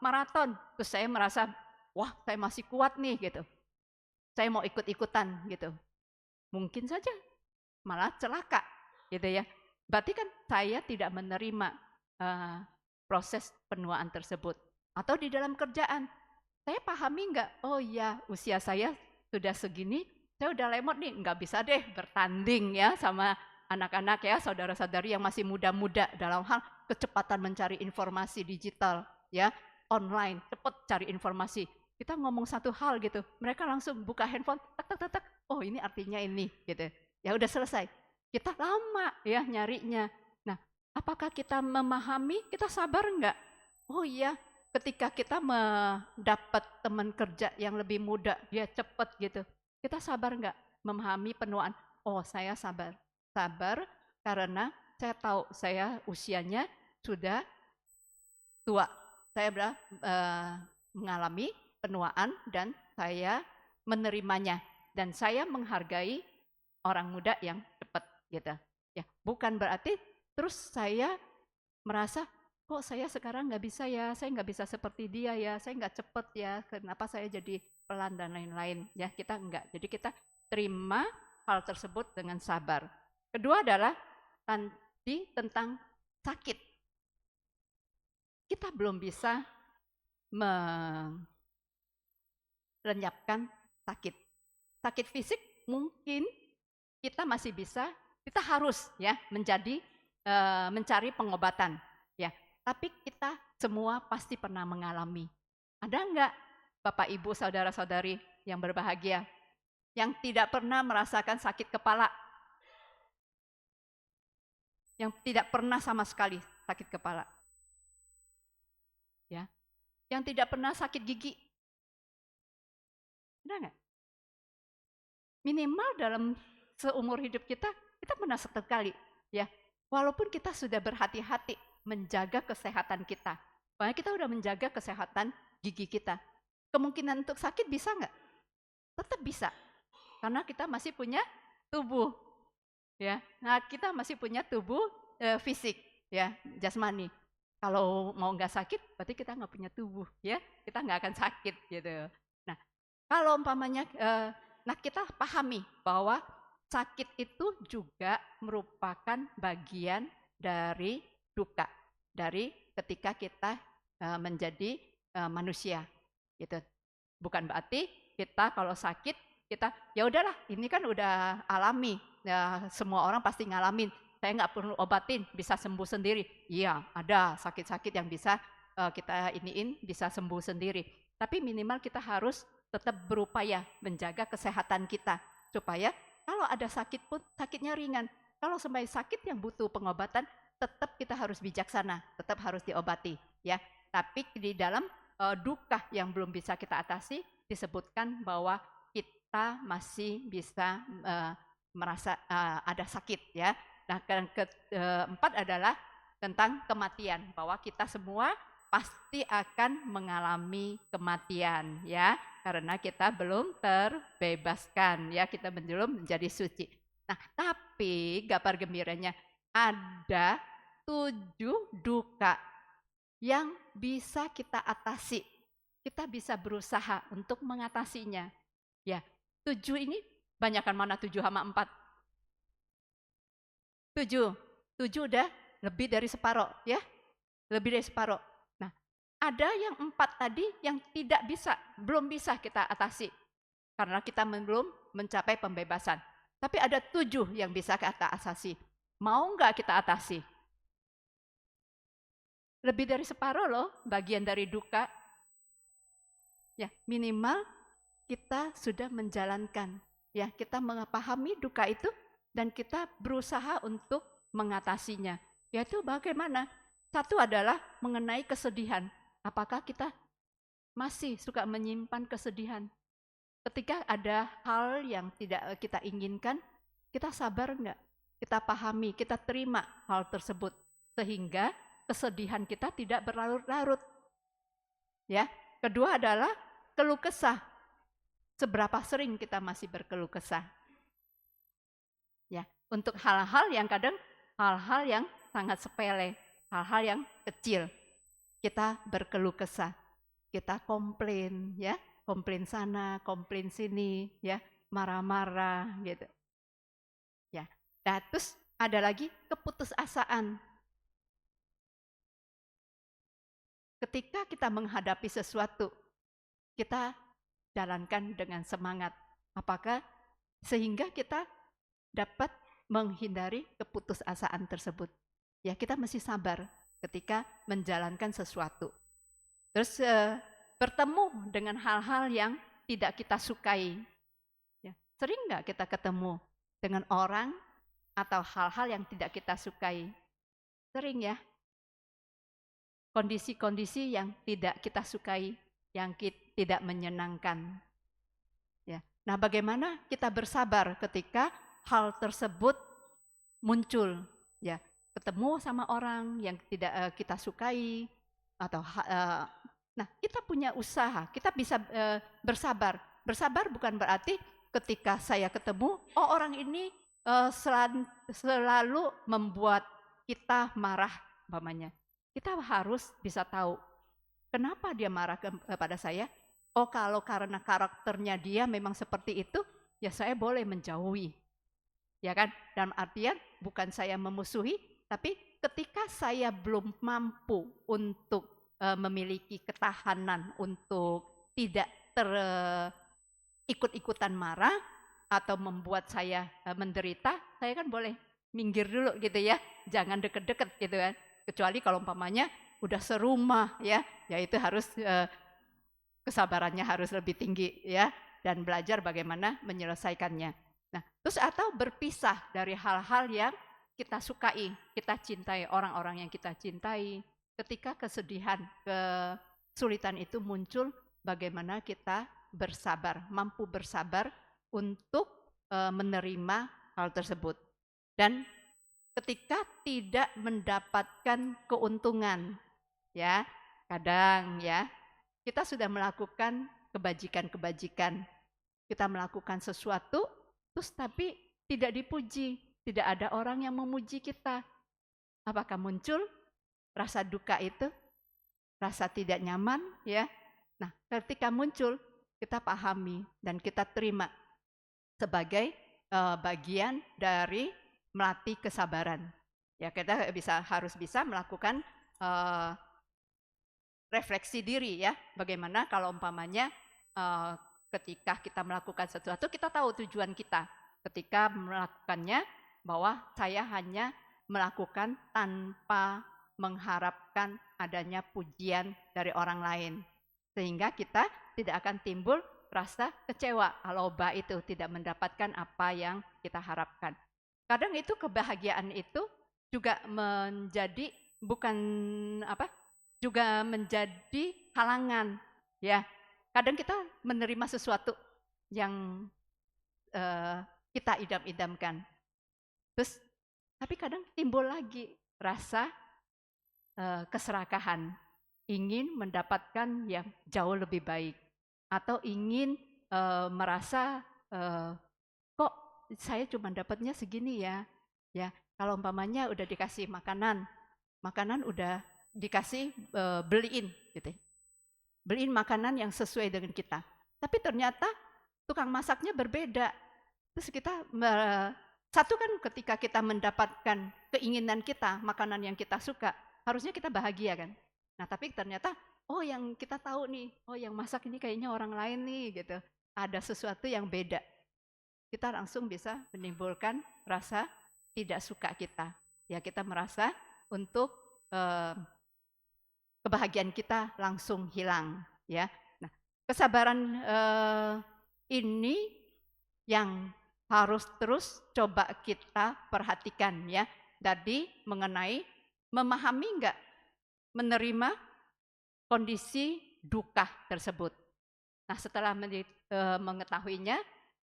maraton, terus saya merasa, wah saya masih kuat nih gitu. Saya mau ikut-ikutan gitu. Mungkin saja malah celaka gitu ya. Berarti kan saya tidak menerima proses penuaan tersebut. Atau di dalam kerjaan, saya pahami enggak, oh iya usia saya sudah segini, saya udah lemot nih, enggak bisa deh bertanding ya sama anak-anak ya, saudara-saudari yang masih muda-muda dalam hal kecepatan mencari informasi digital ya, online, cepat cari informasi. Kita ngomong satu hal gitu, mereka langsung buka handphone, tak, oh ini artinya ini gitu. Ya udah selesai. Kita lama ya nyarinya. Nah, apakah kita memahami, kita sabar enggak? Oh iya, ketika kita mendapat teman kerja yang lebih muda, dia cepat gitu. Kita sabar enggak memahami penuaan? Oh, saya sabar. Sabar karena saya tahu saya usianya sudah tua. Saya mengalami penuaan dan saya menerimanya. Dan saya menghargai orang muda yang cepat gitu. Ya, bukan berarti terus saya merasa kok saya sekarang nggak bisa ya, saya nggak bisa seperti dia ya, saya nggak cepet ya, kenapa saya jadi pelan dan lain-lain ya, kita enggak. Jadi kita terima hal tersebut dengan sabar. Kedua adalah tadi tentang sakit. Kita belum bisa lenyapkan sakit. Sakit fisik mungkin kita masih bisa, kita harus ya mencari pengobatan ya. Tapi kita semua pasti pernah mengalami. Ada enggak Bapak Ibu saudara-saudari yang berbahagia yang tidak pernah merasakan sakit kepala? Yang tidak pernah sama sekali sakit kepala. Ya. Yang tidak pernah sakit gigi. Ada enggak? Minimal dalam seumur hidup kita pernah sekali ya. Walaupun kita sudah berhati-hati menjaga kesehatan kita. Makanya kita udah menjaga kesehatan gigi kita. Kemungkinan untuk sakit bisa nggak? Tetap bisa. Karena kita masih punya tubuh. Ya. Nah, kita masih punya tubuh fisik ya, jasmani. Kalau mau nggak sakit, berarti kita nggak punya tubuh ya. Kita nggak akan sakit gitu. Nah, kalau umpamanya nah kita pahami bahwa sakit itu juga merupakan bagian dari duka, dari ketika kita menjadi manusia, gitu. Bukan berarti kita kalau sakit kita ya udahlah, ini kan udah alami, ya, semua orang pasti ngalamin. Saya nggak perlu obatin, bisa sembuh sendiri. Iya, ada sakit-sakit yang bisa kita bisa sembuh sendiri. Tapi minimal kita harus tetap berupaya menjaga kesehatan kita supaya kalau ada sakit pun sakitnya ringan. Kalau sampai sakit yang butuh pengobatan, tetap kita harus bijaksana, tetap harus diobati ya. Tapi di dalam duka yang belum bisa kita atasi disebutkan bahwa kita masih bisa merasa ada sakit ya. Nah, yang keempat adalah tentang kematian, bahwa kita semua pasti akan mengalami kematian ya, karena kita belum terbebaskan ya, kita belum menjadi suci. Nah, tapi kabar gembiranya ada 7 duka yang bisa kita atasi. Kita bisa berusaha untuk mengatasinya. Ya, 7 ini banyakkan mana 7 sama 4? 7 udah lebih dari separuh ya, lebih dari separuh. Nah, ada yang 4 tadi yang belum bisa kita atasi karena kita belum mencapai pembebasan. Tapi ada 7 yang bisa kita atasi. Mau nggak kita atasi? Lebih dari separuh loh bagian dari duka. Ya, minimal kita sudah menjalankan. Ya, kita memahami duka itu dan kita berusaha untuk mengatasinya. Yaitu bagaimana? Satu adalah mengenai kesedihan. Apakah kita masih suka menyimpan kesedihan? Ketika ada hal yang tidak kita inginkan, kita sabar enggak? Kita pahami, kita terima hal tersebut. Sehingga kesedihan kita tidak berlarut-larut. Ya. Kedua adalah keluh kesah. Seberapa sering kita masih berkeluh kesah? Ya, untuk hal-hal yang sangat sepele, hal-hal yang kecil, kita berkeluh kesah, kita komplain, ya, komplain sana, komplain sini, ya, marah-marah, gitu. Ya, nah, terus ada lagi keputusasaan. Ketika kita menghadapi sesuatu, kita jalankan dengan semangat. Apakah sehingga kita dapat menghindari keputusasaan tersebut. Ya, kita mesti sabar ketika menjalankan sesuatu. Terus bertemu dengan hal-hal yang tidak kita sukai. Ya, sering nggak kita ketemu dengan orang atau hal-hal yang tidak kita sukai? Sering ya. Kondisi-kondisi yang tidak kita sukai, yang tidak menyenangkan. Ya. Nah, bagaimana kita bersabar ketika hal tersebut muncul, ya, ketemu sama orang yang tidak kita sukai atau nah, kita punya usaha, kita bisa bersabar. Bersabar bukan berarti ketika saya ketemu, oh orang ini selalu membuat kita marah, umpamanya. Kita harus bisa tahu kenapa dia marah kepada saya. Oh, kalau karena karakternya dia memang seperti itu, ya saya boleh menjauhi. Ya kan? Dalam artian bukan saya memusuhi, tapi ketika saya belum mampu untuk memiliki ketahanan untuk tidak ikut-ikutan marah atau membuat saya menderita, saya kan boleh minggir dulu gitu ya, jangan deket-deket gitu kan. Kecuali kalau umpamanya udah serumah ya itu harus kesabarannya harus lebih tinggi ya, dan belajar bagaimana menyelesaikannya. Nah, terus atau berpisah dari hal-hal yang kita sukai, kita cintai, orang-orang yang kita cintai. Ketika kesedihan, kesulitan itu muncul, bagaimana kita bersabar, mampu bersabar untuk menerima hal tersebut. Dan ketika tidak mendapatkan keuntungan, ya kadang ya kita sudah melakukan kebajikan-kebajikan, kita melakukan sesuatu, terus tapi tidak dipuji, tidak ada orang yang memuji kita. Apakah muncul rasa duka itu, rasa tidak nyaman ya? Nah, ketika muncul, kita pahami dan kita terima sebagai bagian dari melatih kesabaran. Ya, kita harus bisa melakukan refleksi diri ya. Bagaimana kalau umpamanya ketika kita melakukan sesuatu, kita tahu tujuan kita. Ketika melakukannya, bahwa saya hanya melakukan tanpa mengharapkan adanya pujian dari orang lain. Sehingga kita tidak akan timbul rasa kecewa kalau itu tidak mendapatkan apa yang kita harapkan. Kadang itu kebahagiaan itu juga menjadi juga menjadi halangan ya. Kadang kita menerima sesuatu yang kita idam-idamkan. Terus tapi kadang timbul lagi rasa keserakahan, ingin mendapatkan yang jauh lebih baik, atau ingin merasa kok saya cuma dapatnya segini ya. Kalau umpamanya udah dikasih makanan udah dikasih beliin gitu, beliin makanan yang sesuai dengan kita. Tapi ternyata tukang masaknya berbeda. Terus kita satu kan ketika kita mendapatkan keinginan kita, makanan yang kita suka, harusnya kita bahagia kan. Nah tapi ternyata yang kita tahu nih, yang masak ini kayaknya orang lain nih gitu. Ada sesuatu yang beda. Kita langsung bisa menimbulkan rasa tidak suka kita. Ya kita merasa untuk kebahagiaan kita langsung hilang. Ya. Nah kesabaran ini yang harus terus coba kita perhatikan ya. Tadi mengenai memahami enggak, menerima kondisi duka tersebut. Nah setelah mengetahuinya,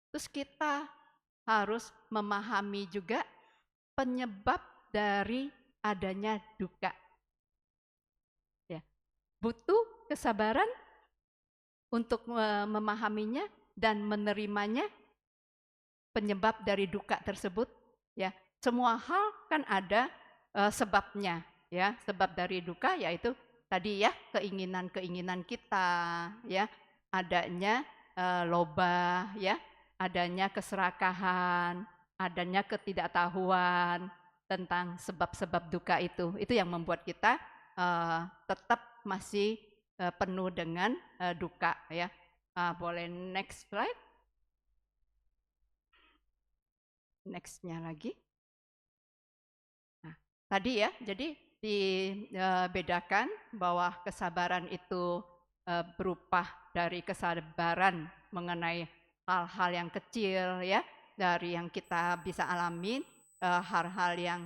terus kita harus memahami juga penyebab dari adanya duka. Ya. Butuh kesabaran untuk memahaminya dan menerimanya, penyebab dari duka tersebut. Ya, semua hal kan ada sebabnya. Ya, sebab dari duka yaitu tadi ya keinginan-keinginan kita, ya adanya loba, ya adanya keserakahan, adanya ketidaktahuan tentang sebab-sebab duka itu yang membuat kita tetap masih penuh dengan duka ya. Boleh next slide. Nextnya lagi. Nah, tadi ya, jadi dibedakan bahwa kesabaran itu berupa dari kesabaran mengenai hal-hal yang kecil ya, dari yang kita bisa alami, hal-hal yang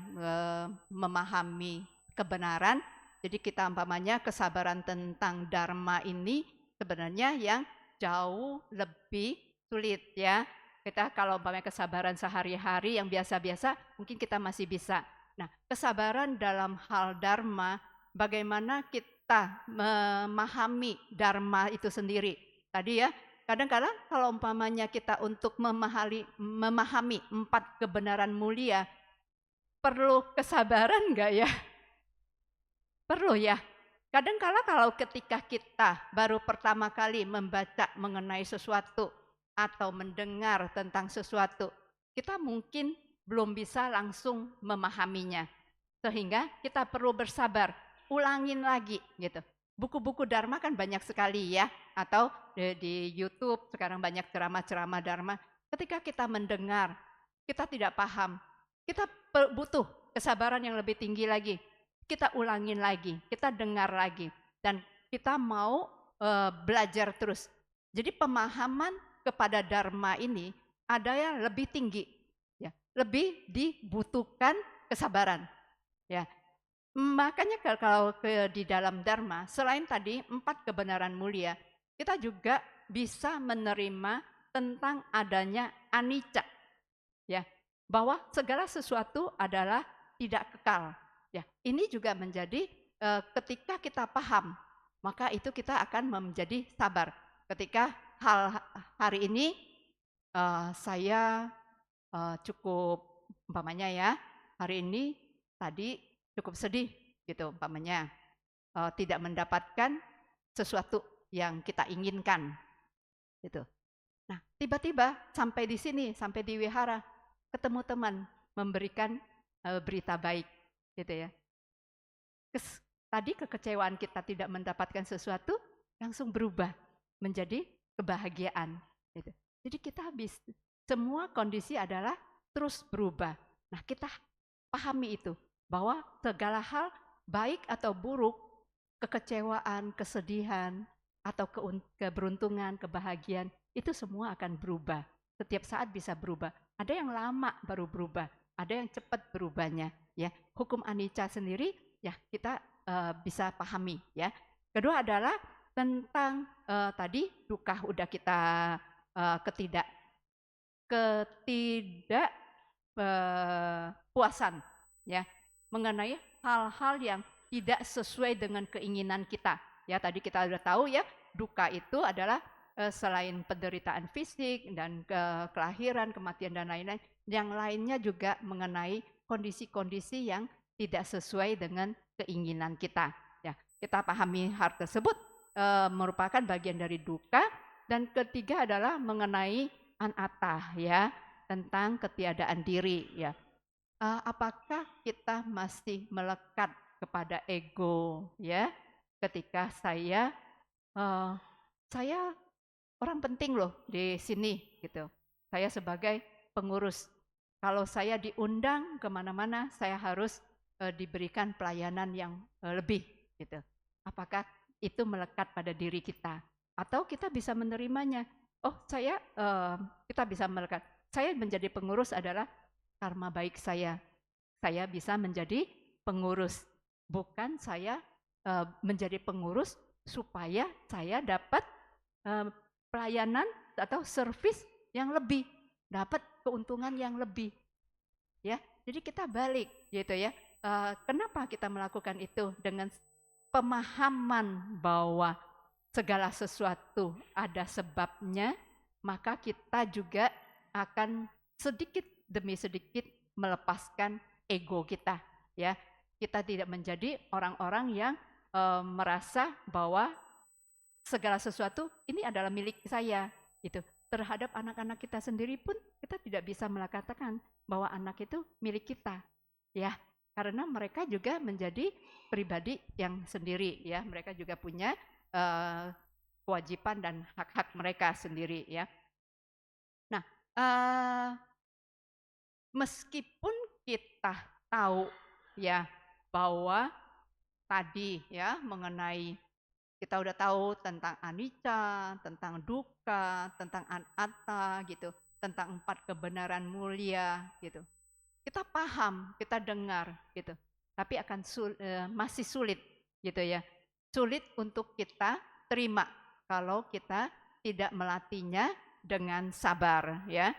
memahami kebenaran. Jadi kita umpamanya kesabaran tentang dharma ini sebenarnya yang jauh lebih sulit ya. Kita kalau umpamanya kesabaran sehari-hari yang biasa-biasa mungkin kita masih bisa. Nah, kesabaran dalam hal dharma, bagaimana kita memahami dharma itu sendiri. Tadi ya, kadang-kadang kalau umpamanya kita untuk memahami 4 kebenaran mulia, perlu kesabaran enggak ya? Perlu ya. Kadang-kala kalau ketika kita baru pertama kali membaca mengenai sesuatu, atau mendengar tentang sesuatu, kita mungkin belum bisa langsung memahaminya. Sehingga kita perlu bersabar, ulangin lagi gitu. buku-buku Dharma kan banyak sekali ya, atau di YouTube sekarang banyak ceramah-ceramah Dharma. Ketika kita mendengar, kita tidak paham, kita butuh kesabaran yang lebih tinggi lagi. Kita ulangin lagi, kita dengar lagi, dan kita mau belajar terus. Jadi pemahaman kepada Dharma ini ada yang lebih tinggi, ya, lebih dibutuhkan kesabaran, ya. Makanya kalau di dalam Dharma, selain tadi 4 kebenaran mulia, kita juga bisa menerima tentang adanya anicca, ya, bahwa segala sesuatu adalah tidak kekal. Ya, ini juga menjadi ketika kita paham, maka itu kita akan menjadi sabar. Ketika hari ini saya cukup umpamanya ya, hari ini tadi cukup sedih gitu umpamanya, tidak mendapatkan sesuatu yang kita inginkan gitu. Nah, tiba-tiba sampai di sini, sampai di wihara, ketemu teman memberikan berita baik gitu ya. Tadi kekecewaan kita tidak mendapatkan sesuatu langsung berubah menjadi kebahagiaan gitu. Jadi kita semua kondisi adalah terus berubah. Nah, kita pahami itu, bahwa segala hal baik atau buruk, kekecewaan, kesedihan, atau keberuntungan, kebahagiaan, itu semua akan berubah. Setiap saat bisa berubah. Ada yang lama baru berubah, ada yang cepat berubahnya. Ya, hukum anicca sendiri ya kita bisa pahami. Ya, kedua adalah tentang tadi dukkha udah kita ketidakpuasan, ya, mengenai hal-hal yang tidak sesuai dengan keinginan kita. Ya, tadi kita sudah tahu ya, dukkha itu adalah selain penderitaan fisik dan kelahiran, kematian dan lain-lain, yang lainnya juga mengenai kondisi-kondisi yang tidak sesuai dengan keinginan kita. Ya, kita pahami hal tersebut merupakan bagian dari dukkha. Dan ketiga adalah mengenai anatta, ya, tentang ketiadaan diri, ya. Apakah kita masih melekat kepada ego, ya? Ketika saya orang penting loh di sini, gitu. Saya sebagai pengurus, kalau saya diundang kemana-mana, saya harus diberikan pelayanan yang lebih, gitu. Apakah itu melekat pada diri kita? Atau kita bisa menerimanya? Oh, kita bisa melekat. Saya menjadi pengurus adalah karma baik saya. Saya bisa menjadi pengurus. Bukan saya menjadi pengurus supaya saya dapat pelayanan atau servis yang lebih, dapat keuntungan yang lebih. Ya, jadi kita balik gitu ya. Kenapa kita melakukan itu? Dengan pemahaman bahwa segala sesuatu ada sebabnya, maka kita juga akan sedikit demi sedikit melepaskan ego kita, ya. Kita tidak menjadi orang-orang yang merasa bahwa segala sesuatu ini adalah milik saya, gitu. Terhadap anak-anak kita sendiri pun kita tidak bisa mengatakan bahwa anak itu milik kita, ya. Karena mereka juga menjadi pribadi yang sendiri, ya. Mereka juga punya kewajiban dan hak-hak mereka sendiri, ya. Nah, meskipun kita tahu ya bahwa tadi ya mengenai kita udah tahu tentang anicca, tentang dukkha, tentang anatta gitu, tentang 4 kebenaran mulia gitu. Kita paham, kita dengar gitu. Tapi akan masih sulit gitu ya. Sulit untuk kita terima kalau kita tidak melatihnya dengan sabar, ya.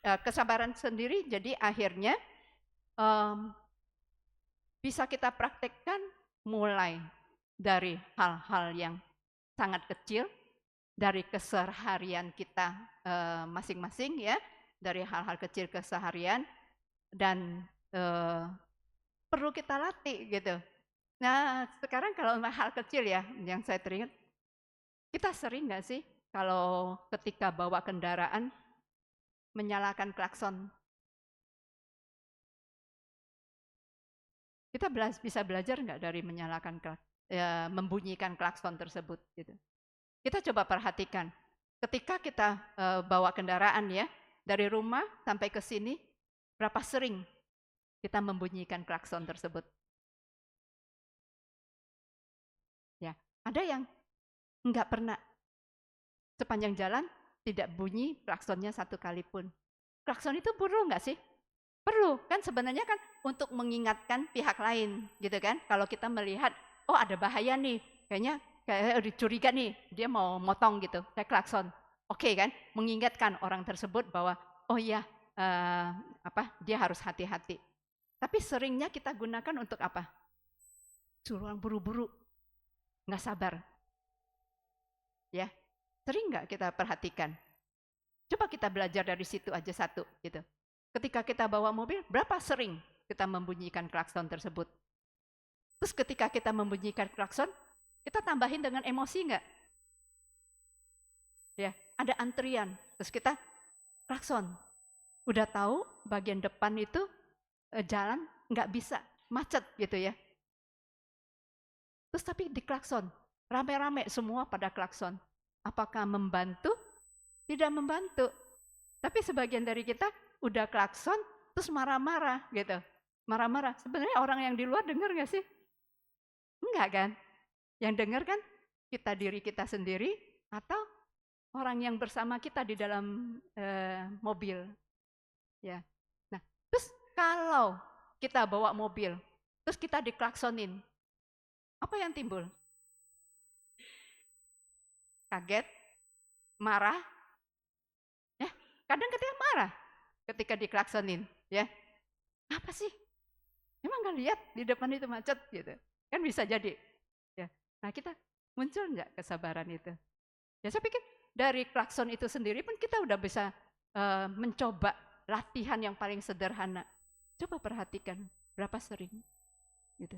Kesabaran sendiri jadi akhirnya bisa kita praktekkan mulai dari hal-hal yang sangat kecil, dari keseharian kita masing-masing, ya, dari hal-hal kecil keseharian, dan perlu kita latih gitu. Nah, sekarang kalau hal kecil ya, yang saya teringat, kita sering nggak sih kalau ketika bawa kendaraan menyalakan klakson? Kita bisa belajar nggak dari menyalakan klakson? membunyikan klakson tersebut gitu. Kita coba perhatikan ketika kita bawa kendaraan ya dari rumah sampai ke sini, berapa sering kita membunyikan klakson tersebut? Ya, ada yang enggak pernah, sepanjang jalan tidak bunyi klaksonnya satu kali pun. Klakson itu perlu nggak sih? Perlu, kan sebenarnya kan untuk mengingatkan pihak lain gitu kan. Kalau kita melihat, oh ada bahaya nih, kayaknya kayak curiga nih, dia mau motong gitu, saya klakson. Oke kan, mengingatkan orang tersebut bahwa, oh iya, dia harus hati-hati. Tapi seringnya kita gunakan untuk apa? Suruh orang buru-buru, nggak sabar. Ya, sering nggak kita perhatikan? Coba kita belajar dari situ aja satu gitu. Ketika kita bawa mobil, berapa sering kita membunyikan klakson tersebut? Terus ketika kita membunyikan klakson, kita tambahin dengan emosi nggak? Ya, ada antrian, terus kita klakson. Udah tahu bagian depan itu jalan nggak bisa, macet gitu ya. Terus tapi diklakson, rame-rame semua pada klakson. Apakah membantu? Tidak membantu. Tapi sebagian dari kita udah klakson, terus marah-marah gitu. Marah-marah. Sebenarnya orang yang di luar dengar nggak sih? Enggak kan? Yang dengar kan diri kita sendiri atau orang yang bersama kita di dalam mobil. Ya. Nah, terus kalau kita bawa mobil, terus kita diklaksonin, apa yang timbul? Kaget, marah, ya. Kadang kita marah ketika diklaksonin, ya. Apa sih? Emang nggak lihat di depan itu macet gitu? Kan bisa jadi. Ya. Nah kita muncul nggak kesabaran itu? Ya saya pikir dari klakson itu sendiri pun kita udah bisa mencoba latihan yang paling sederhana. Coba perhatikan berapa sering, gitu.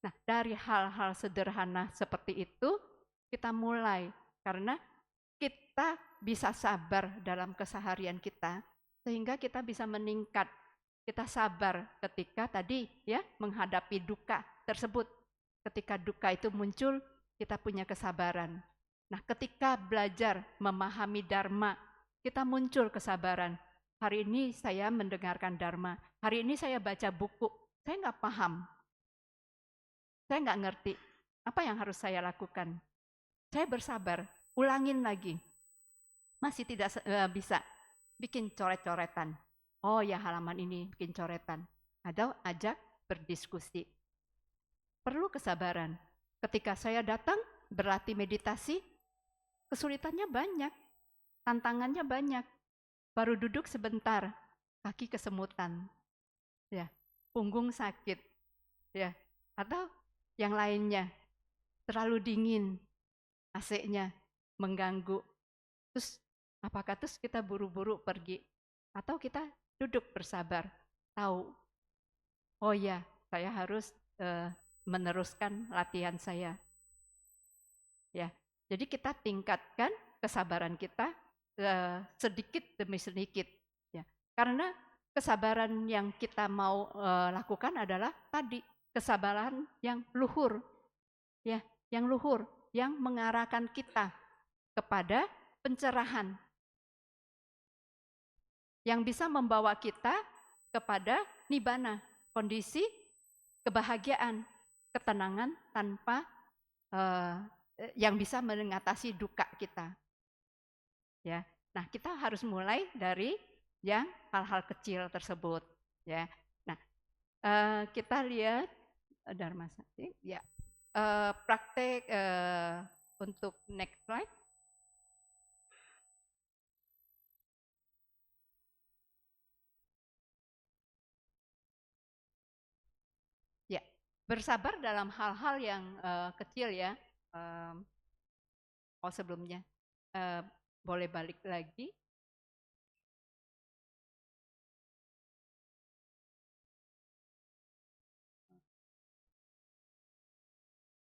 Nah dari hal-hal sederhana seperti itu kita mulai karena kita bisa sabar dalam keseharian kita sehingga kita bisa meningkat. Kita sabar ketika tadi ya menghadapi duka tersebut. Ketika duka itu muncul, kita punya kesabaran. Nah, ketika belajar memahami dharma, kita muncul kesabaran. Hari ini saya mendengarkan dharma. Hari ini saya baca buku. Saya nggak paham. Saya nggak ngerti. Apa yang harus saya lakukan? Saya bersabar. Ulangin lagi. Masih tidak bisa. Bikin coret-coretan. Oh ya halaman ini bikin coretan. Atau ajak berdiskusi. Perlu kesabaran. Ketika saya datang berlatih meditasi, kesulitannya banyak. Tantangannya banyak. Baru duduk sebentar, kaki kesemutan. Ya, punggung sakit. Ya, atau yang lainnya. Terlalu dingin. AC-nya mengganggu. Terus apakah terus kita buru-buru pergi? Atau kita duduk bersabar, tahu, oh ya, saya harus meneruskan latihan saya. Ya, jadi kita tingkatkan kesabaran kita sedikit demi sedikit. Ya, karena kesabaran yang kita mau lakukan adalah tadi kesabaran yang luhur, ya, yang mengarahkan kita kepada pencerahan. Yang bisa membawa kita kepada nibbana, kondisi kebahagiaan, ketenangan tanpa yang bisa mengatasi duka kita. Ya, nah kita harus mulai dari yang hal-hal kecil tersebut. Ya, nah kita lihat Dharma Sakti, ya praktek untuk next slide. Bersabar dalam hal-hal yang kecil ya. Sebelumnya boleh balik lagi.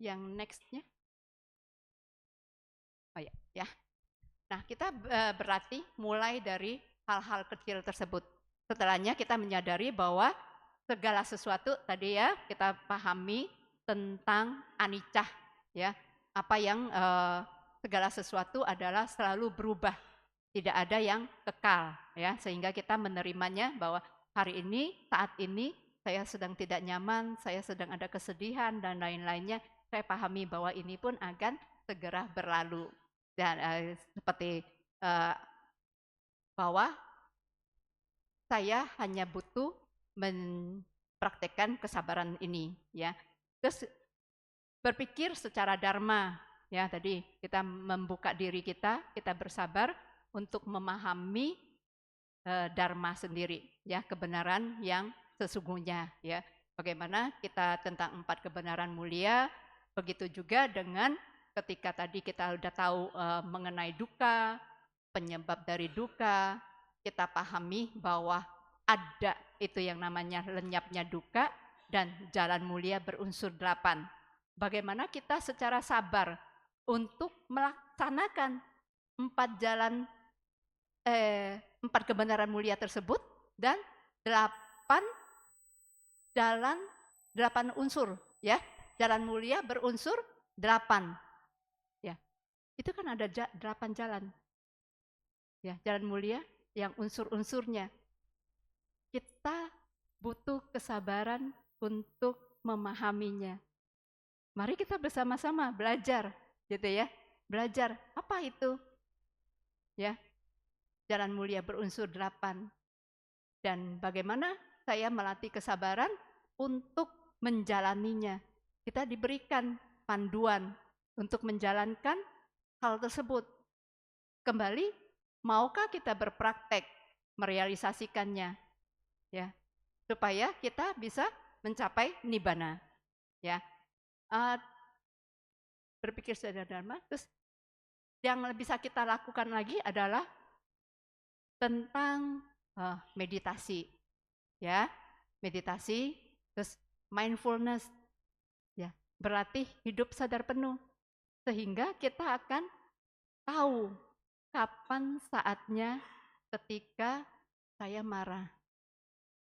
Yang nextnya. Oh ya. Nah kita berlatih mulai dari hal-hal kecil tersebut. Setelahnya kita menyadari bahwa segala sesuatu tadi ya kita pahami tentang anicca, ya. Apa yang segala sesuatu adalah selalu berubah, tidak ada yang kekal, ya. Sehingga kita menerimanya bahwa hari ini, saat ini saya sedang tidak nyaman, saya sedang ada kesedihan dan lain-lainnya. Saya pahami bahwa ini pun akan segera berlalu. Dan seperti bahwa saya hanya butuh mempraktekkan kesabaran ini, ya. Terus berpikir secara dharma, ya. Tadi kita membuka diri kita bersabar untuk memahami dharma sendiri, ya, kebenaran yang sesungguhnya, ya. Bagaimana kita tentang 4 kebenaran mulia, begitu juga dengan ketika tadi kita udah tahu mengenai duka, penyebab dari duka, kita pahami bahwa ada itu yang namanya lenyapnya duka dan jalan mulia berunsur 8. Bagaimana kita secara sabar untuk melaksanakan 4 kebenaran mulia tersebut dan 8 unsur, ya. Jalan mulia berunsur 8. Ya. Itu kan ada 8 jalan. Ya, jalan mulia yang unsur-unsurnya. Kita butuh kesabaran untuk memahaminya. Mari kita bersama-sama belajar, gitu ya. Belajar apa itu? Ya. Jalan mulia berunsur 8. Dan bagaimana saya melatih kesabaran untuk menjalaninya. Kita diberikan panduan untuk menjalankan hal tersebut. Kembali, maukah kita berpraktek merealisasikannya, ya, supaya kita bisa mencapai nibbana, ya. Berpikir secara dharma. Terus yang bisa kita lakukan lagi adalah tentang meditasi, ya, meditasi, terus mindfulness, ya, berlatih hidup sadar penuh, sehingga kita akan tahu kapan saatnya ketika saya marah,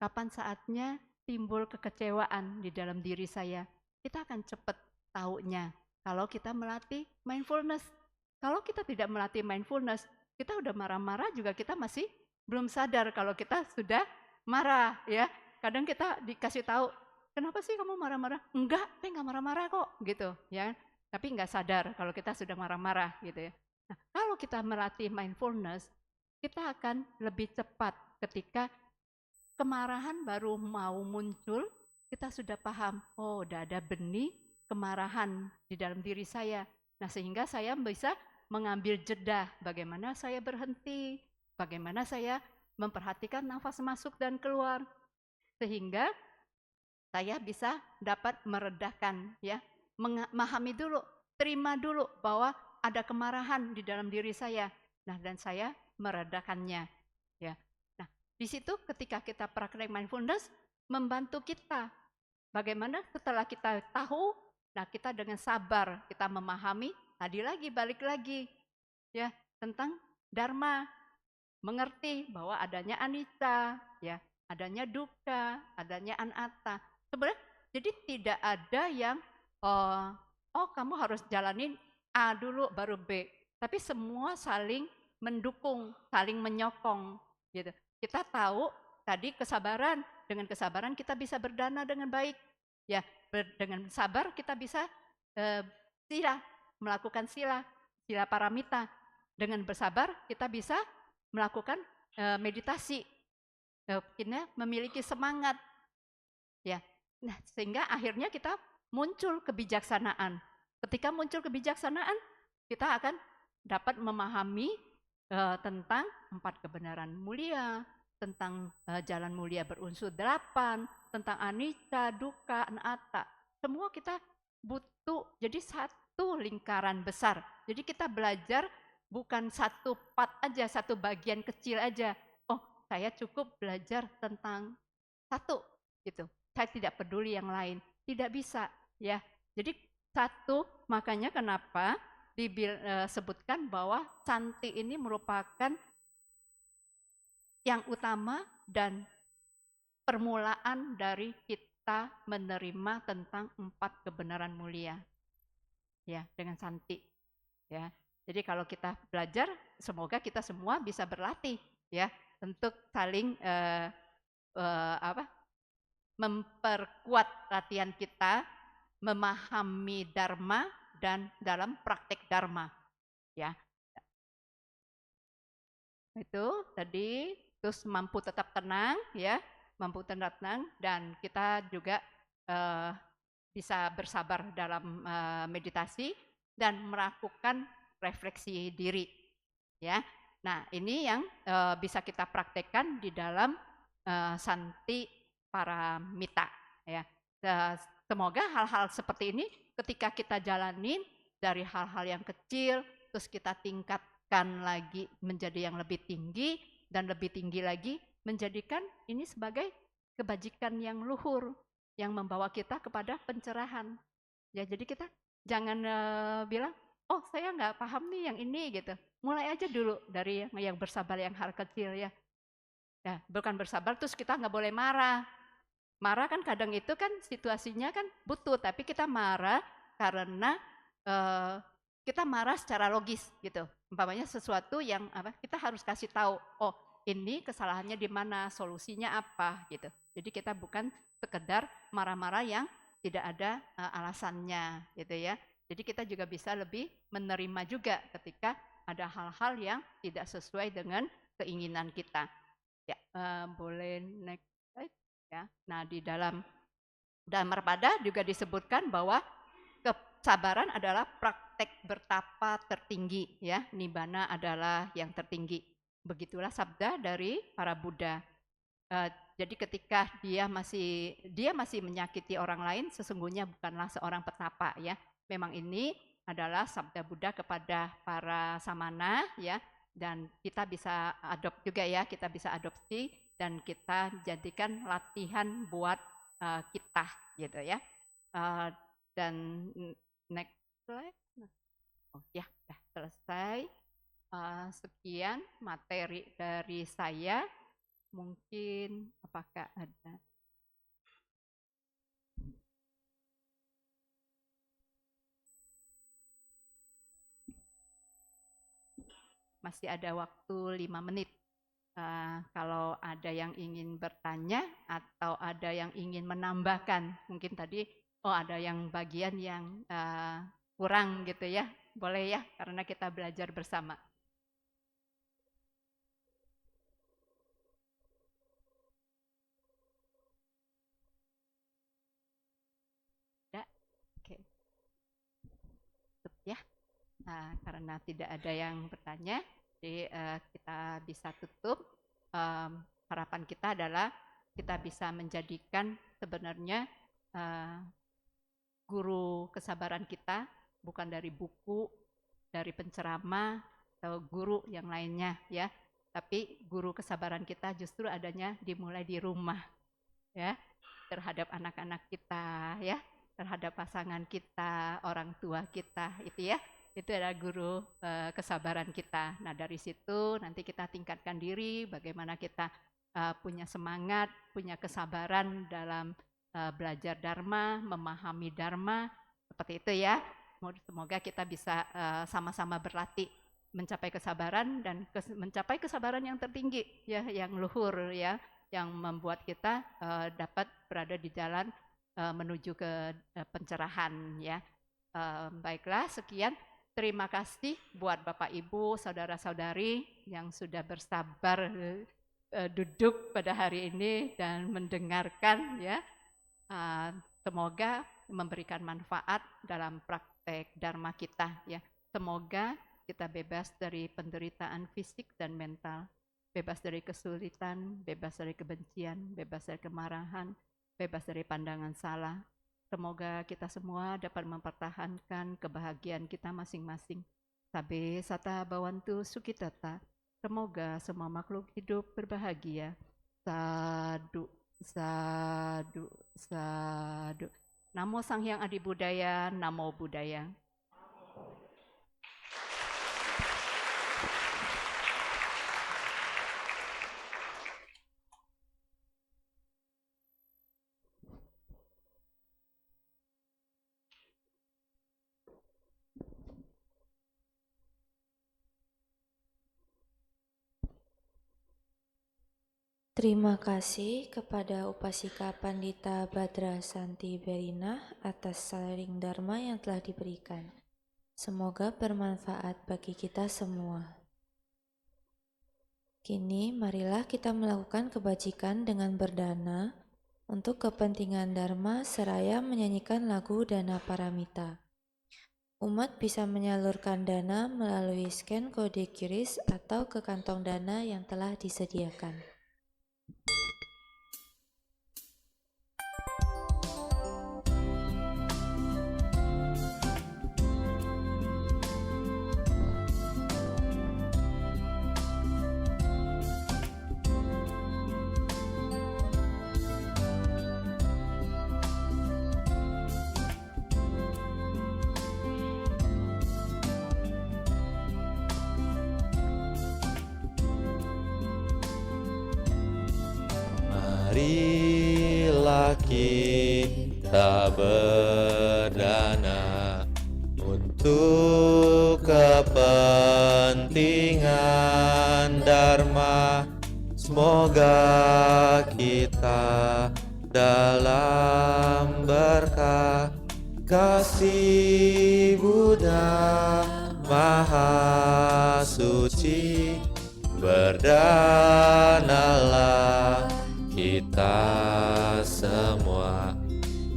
kapan saatnya timbul kekecewaan di dalam diri saya. Kita akan cepat taunya kalau kita melatih mindfulness. Kalau kita tidak melatih mindfulness, kita udah marah-marah juga kita masih belum sadar kalau kita sudah marah, ya. Kadang kita dikasih tahu, kenapa sih kamu marah-marah? Enggak, saya enggak marah-marah kok, gitu, ya. Tapi enggak sadar kalau kita sudah marah-marah, gitu ya. Nah, kalau kita melatih mindfulness, kita akan lebih cepat ketika kemarahan baru mau muncul, kita sudah paham, oh, udah ada benih kemarahan di dalam diri saya. Nah, sehingga saya bisa mengambil jeda, bagaimana saya berhenti, bagaimana saya memperhatikan nafas masuk dan keluar, sehingga saya bisa dapat meredakan, ya, memahami dulu, terima dulu bahwa ada kemarahan di dalam diri saya. Nah, dan saya meredakannya, ya. Nah, di situ ketika kita praktek mindfulness membantu kita bagaimana setelah kita tahu, nah, kita dengan sabar kita memahami, tadi lagi balik lagi, ya, tentang dharma, mengerti bahwa adanya anicca, ya, adanya dukkha, adanya anatta. Sebenarnya jadi tidak ada yang kamu harus jalanin A dulu baru B, tapi semua saling mendukung, saling menyokong, gitu. Kita tahu tadi kesabaran, dengan kesabaran kita bisa berdana dengan baik, ya. Dengan sabar kita bisa sila, melakukan sila paramita. Dengan bersabar kita bisa melakukan meditasi, kita memiliki semangat, ya. Nah, sehingga akhirnya kita muncul kebijaksanaan. Ketika muncul kebijaksanaan, kita akan dapat memahami tentang 4 kebenaran mulia, tentang jalan mulia berunsur 8, tentang anicca, dukkha, anatta. Semua kita butuh jadi satu lingkaran besar. Jadi kita belajar bukan satu part aja, satu bagian kecil aja. Oh, saya cukup belajar tentang satu, gitu. Saya tidak peduli yang lain. Tidak bisa, ya. Jadi satu, makanya kenapa disebutkan bahwa canti ini merupakan yang utama dan permulaan dari kita kita menerima tentang 4 kebenaran mulia. Ya, dengan santi. Ya. Jadi kalau kita belajar, semoga kita semua bisa berlatih ya untuk saling memperkuat latihan kita memahami dharma dan dalam praktek dharma ya. Itu tadi, terus mampu tetap tenang ya, mampu tetap tenang, dan kita juga bisa bersabar dalam meditasi dan melakukan refleksi diri ya. Nah, ini yang bisa kita praktekkan di dalam santi paramita ya. Semoga hal-hal seperti ini ketika kita jalanin dari hal-hal yang kecil, terus kita tingkatkan lagi menjadi yang lebih tinggi, dan lebih tinggi lagi menjadikan ini sebagai kebajikan yang luhur, yang membawa kita kepada pencerahan. Ya, jadi kita jangan bilang, oh saya nggak paham nih yang ini gitu. Mulai aja dulu dari yang bersabar, yang hal kecil ya. Ya, bukan bersabar terus kita nggak boleh marah. Marah kan kadang itu kan situasinya kan butuh, tapi kita marah karena kita marah secara logis gitu. Umpamanya sesuatu yang kita harus kasih tahu, oh ini kesalahannya di mana, solusinya apa gitu. Jadi kita bukan sekedar marah-marah yang tidak ada alasannya gitu ya. Jadi kita juga bisa lebih menerima juga ketika ada hal-hal yang tidak sesuai dengan keinginan kita. Ya, boleh next slide ya. Nah, di dalam Dhammapada juga disebutkan bahwa kesabaran adalah praktek bertapa tertinggi ya. Nibbana adalah yang tertinggi. Begitulah sabda dari para Buddha. Jadi ketika dia masih menyakiti orang lain, sesungguhnya bukanlah seorang petapa ya. Memang ini adalah sabda Buddha kepada para samana ya, dan kita bisa juga ya, kita bisa adopsi dan kita jadikan latihan buat kita gitu ya. Dan next slide. Oh ya, sudah selesai. Sekian materi dari saya. Mungkin apakah ada? Masih ada waktu 5 menit. Kalau ada yang ingin bertanya atau ada yang ingin menambahkan, mungkin tadi ada yang bagian yang kurang gitu ya, boleh ya, karena kita belajar bersama. Ya, karena tidak ada yang bertanya, jadi kita bisa tutup. Harapan kita adalah kita bisa menjadikan sebenarnya guru kesabaran kita bukan dari buku, dari penceramah atau guru yang lainnya ya, tapi guru kesabaran kita justru adanya dimulai di rumah ya, terhadap anak-anak kita ya, terhadap pasangan kita, orang tua kita, itu ya. Itu adalah guru kesabaran kita. Nah, dari situ nanti kita tingkatkan diri, bagaimana kita punya semangat, punya kesabaran dalam belajar dharma, memahami dharma, seperti itu ya. Semoga kita bisa sama-sama berlatih mencapai kesabaran dan mencapai kesabaran yang tertinggi ya, yang luhur ya, yang membuat kita dapat berada di jalan menuju ke pencerahan ya. Baiklah, sekian. Terima kasih buat Bapak Ibu, saudara-saudari yang sudah bersabar duduk pada hari ini dan mendengarkan ya. Semoga memberikan manfaat dalam praktek dharma kita ya. Semoga kita bebas dari penderitaan fisik dan mental, bebas dari kesulitan, bebas dari kebencian, bebas dari kemarahan, bebas dari pandangan salah. Semoga kita semua dapat mempertahankan kebahagiaan kita masing-masing. Sabe sata bawantu sukitata. Semoga semua makhluk hidup berbahagia. Sadu, sadu, sadu. Namo Sang Hyang Adi Budaya, Namo Buddhaya. Terima kasih kepada Upasika Pandita Badra Santi Berinah atas sharing Dharma yang telah diberikan. Semoga bermanfaat bagi kita semua. Kini marilah kita melakukan kebajikan dengan berdana untuk kepentingan Dharma seraya menyanyikan lagu Dana Paramita. Umat bisa menyalurkan dana melalui scan kode QRIS atau ke kantong dana yang telah disediakan. Marilah kita berdana untuk kepentingan Dharma. Semoga kita dalam berkah kasih Buddha Maha Suci. Berdanalah kita semua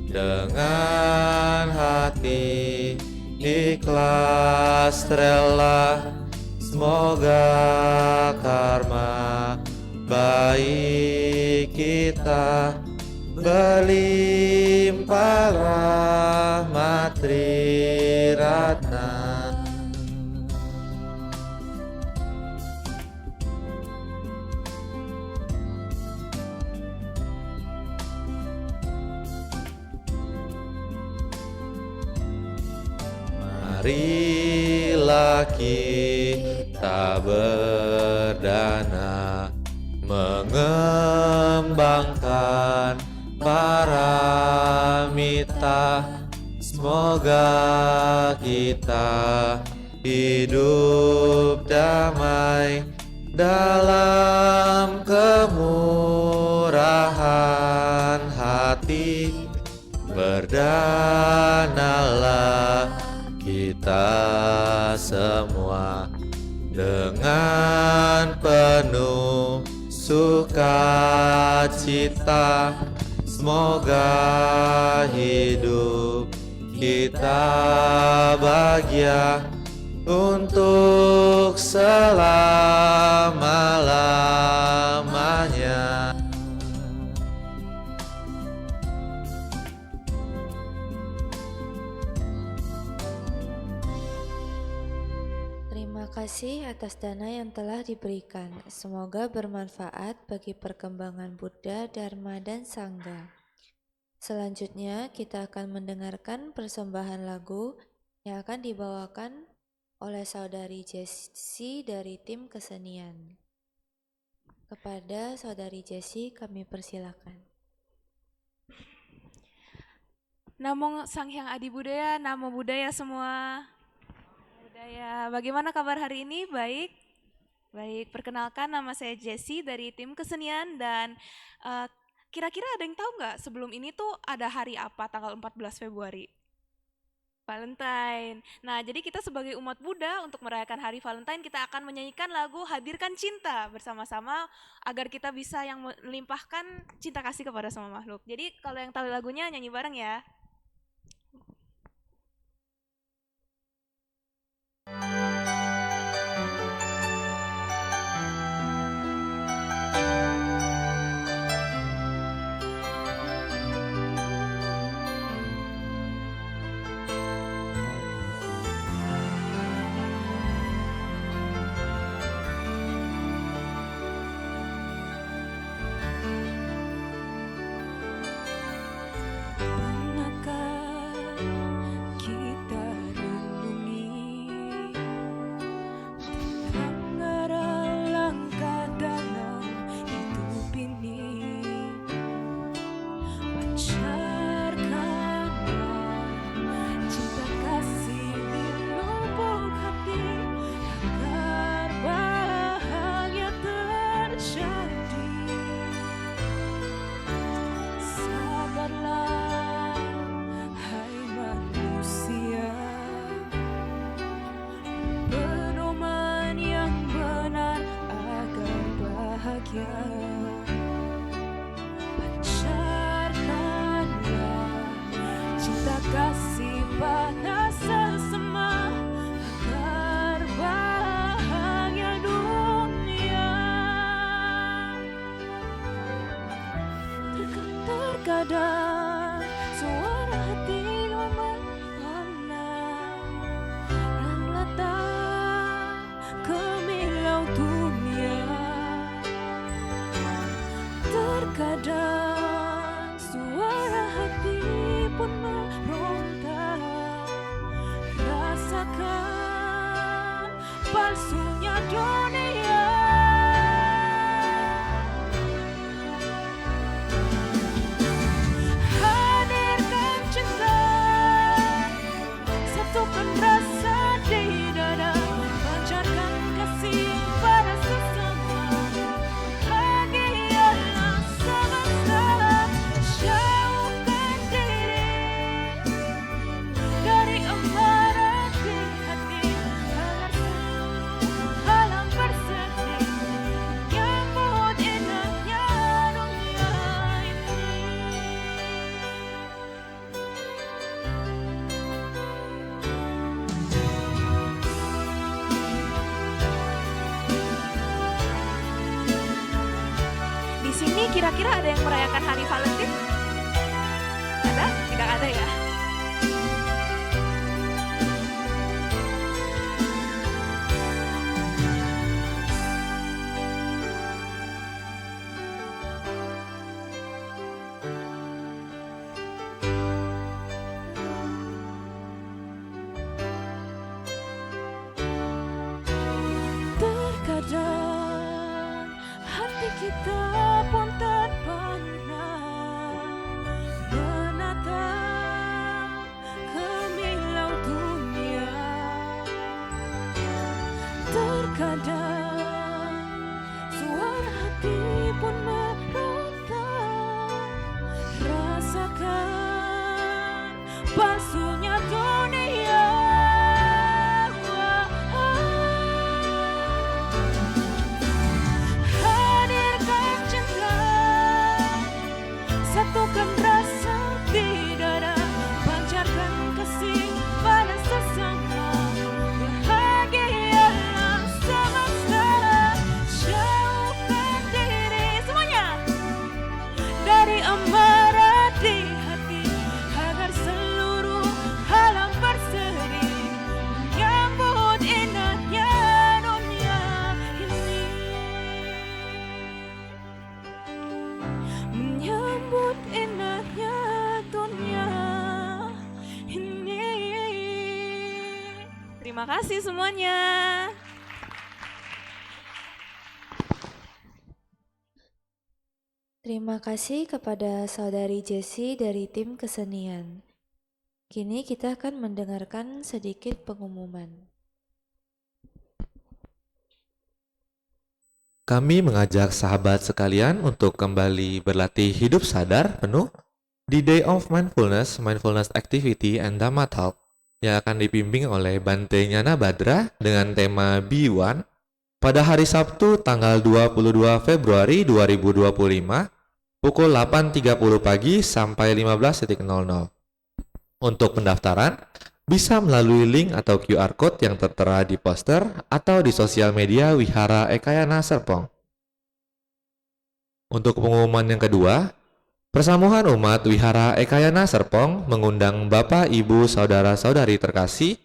dengan hati ikhlas rela. Semoga karma baik kita berlimpah rahmat Triratna. Marilah kita berdana mengembangkan paramita. Semoga kita hidup damai dalam kemurahan hati. Berdanalah kita semua dengan penuh sukacita. Semoga hidup kita bahagia untuk selama-lamanya. Terima kasih atas dana yang telah diberikan. Semoga bermanfaat bagi perkembangan Buddha, Dharma, dan Sangha. Selanjutnya kita akan mendengarkan persembahan lagu yang akan dibawakan oleh saudari Jessie dari tim kesenian. Kepada saudari Jessie kami persilakan. Namo Sang Hyang Adi Budaya, Namo Buddhaya semua. Budaya. Bagaimana kabar hari ini? Baik? Baik, perkenalkan nama saya Jessie dari tim kesenian dan kira-kira ada yang tahu nggak sebelum ini tuh ada hari apa tanggal 14 Februari? Valentine. Nah, jadi kita sebagai umat Buddha untuk merayakan hari Valentine kita akan menyanyikan lagu Hadirkan Cinta bersama-sama agar kita bisa yang melimpahkan cinta kasih kepada semua makhluk. Jadi kalau yang tahu lagunya nyanyi bareng ya. Pancarkanlah cinta kasih pada sesama agar bahagia dunia. Terkadang suara hati memerana dan letak kemilau dunia. Terkadang suara hati pun meronta, rasakan palsunya dunia. Hadirkan cinta, satukan rasa di dada, pancarkan kasih pada sesama. Bahagialah semesta, jauhkan diri dari amarah di hati, agar seluruh alam bersedih menyambut indahnya dunia ini. Di sini kira-kira ada yang merayakan hari Valentine? Ada? Tidak ada ya? Terkadang hati kita pun terpana menatap kemilau dunia. Terkadang suara hati pun meronta, rasakan palsunya dunia. Hadirkan cinta, satukan rasa di dada, pancarkan kasih pada sesama. Bahagialah semesta, jauhkan diri semuanya dari amarah di hati, agar seluruh alam bersedih menyambut indahnya dunia ini. Menyambut indahnya dunia ini. Terima kasih semuanya. Terima kasih kepada Saudari Jessie dari tim kesenian. Kini kita akan mendengarkan sedikit pengumuman. Kami mengajak sahabat sekalian untuk kembali berlatih hidup sadar penuh di Day of Mindfulness, Mindfulness Activity and Dhamma Talk yang akan dibimbing oleh Bante Nyana Badra dengan tema Be One pada hari Sabtu tanggal 22 Februari 2025 pukul 8.30 pagi sampai 15.00. Untuk pendaftaran, bisa melalui link atau QR Code yang tertera di poster atau di sosial media Wihara Ekayana Serpong. Untuk pengumuman yang kedua, Persamuhan Umat Wihara Ekayana Serpong mengundang Bapak, Ibu, Saudara-saudari terkasih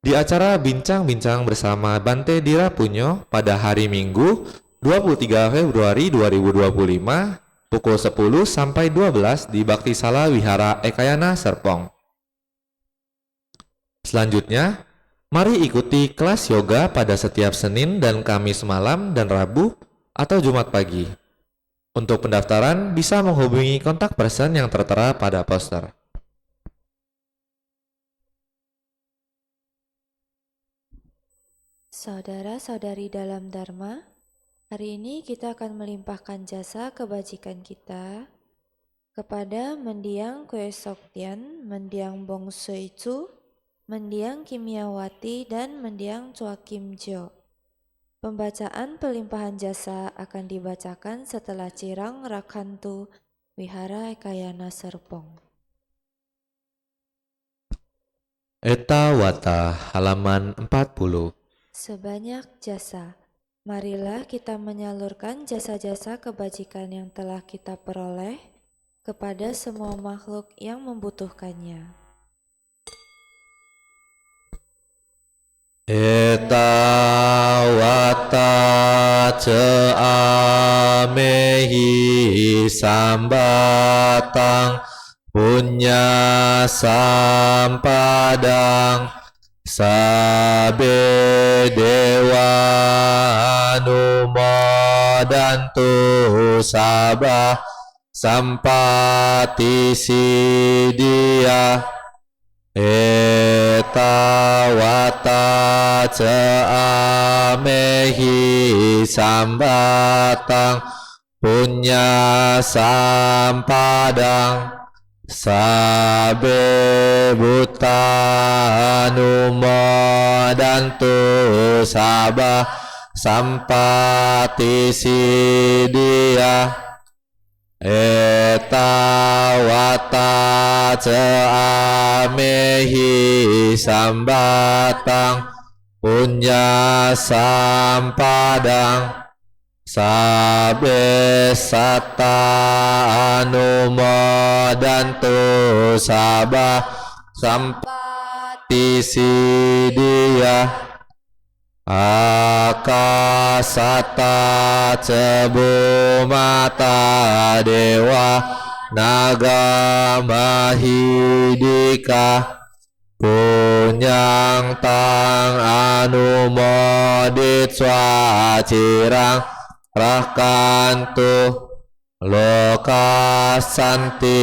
di acara Bincang-Bincang bersama Bante Dira Punyo pada hari Minggu 23 Februari 2025 pukul 10 sampai 12 di Bhaktisala Wihara Ekayana Serpong. Selanjutnya, mari ikuti kelas yoga pada setiap Senin dan Kamis malam dan Rabu atau Jumat pagi. Untuk pendaftaran bisa menghubungi kontak person yang tertera pada poster. Saudara-saudari dalam Dharma, hari ini kita akan melimpahkan jasa kebajikan kita kepada Mendiang Kue Soktian, Mendiang Bong Sui Chu, Mendiang Kimiawati, dan Mendiang Chua Kim Jo. Pembacaan pelimpahan jasa akan dibacakan setelah Cirang Rakhantu Wihara Ekayana Serpong. Eta Wata halaman 40. Sebanyak jasa, marilah kita menyalurkan jasa-jasa kebajikan yang telah kita peroleh kepada semua makhluk yang membutuhkannya. Eta Wata Ceamehi Sambatang Punya Sampadang Sabe Dewa Anumodantu Sabah Sampati Sidia Eta Wata Ceamehi Sambatang Punya Sampadang Sabe Buta Anumodantu Sabah Sampati Sidia Eta Wata Ceamehi Sambatang Punya Sampadang Sabe Sata Anumodantu Sabah Sampati Sidia Akasata Cebu Mata Dewa Naga Mahidika Punyang Tang Anumodit Swacirang Rakantu Lokasanti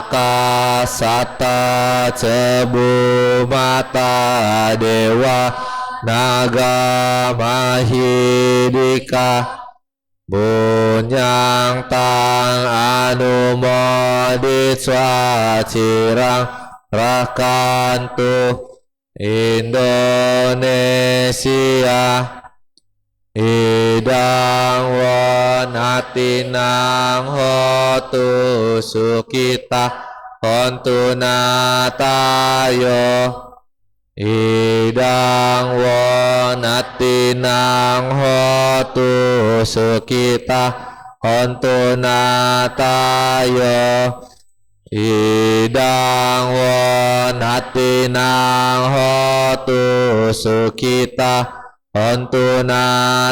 Akasata Cebu Mata Dewa Naga Mahidika Bunyang Tang Anumodit Swacirang Rakantu Indonesia Idang wonatinang hotu sukita kontunatayo Idang wonatinang hotu sukita kontunatayo Idang wonatinang hotu sukita kontunatayo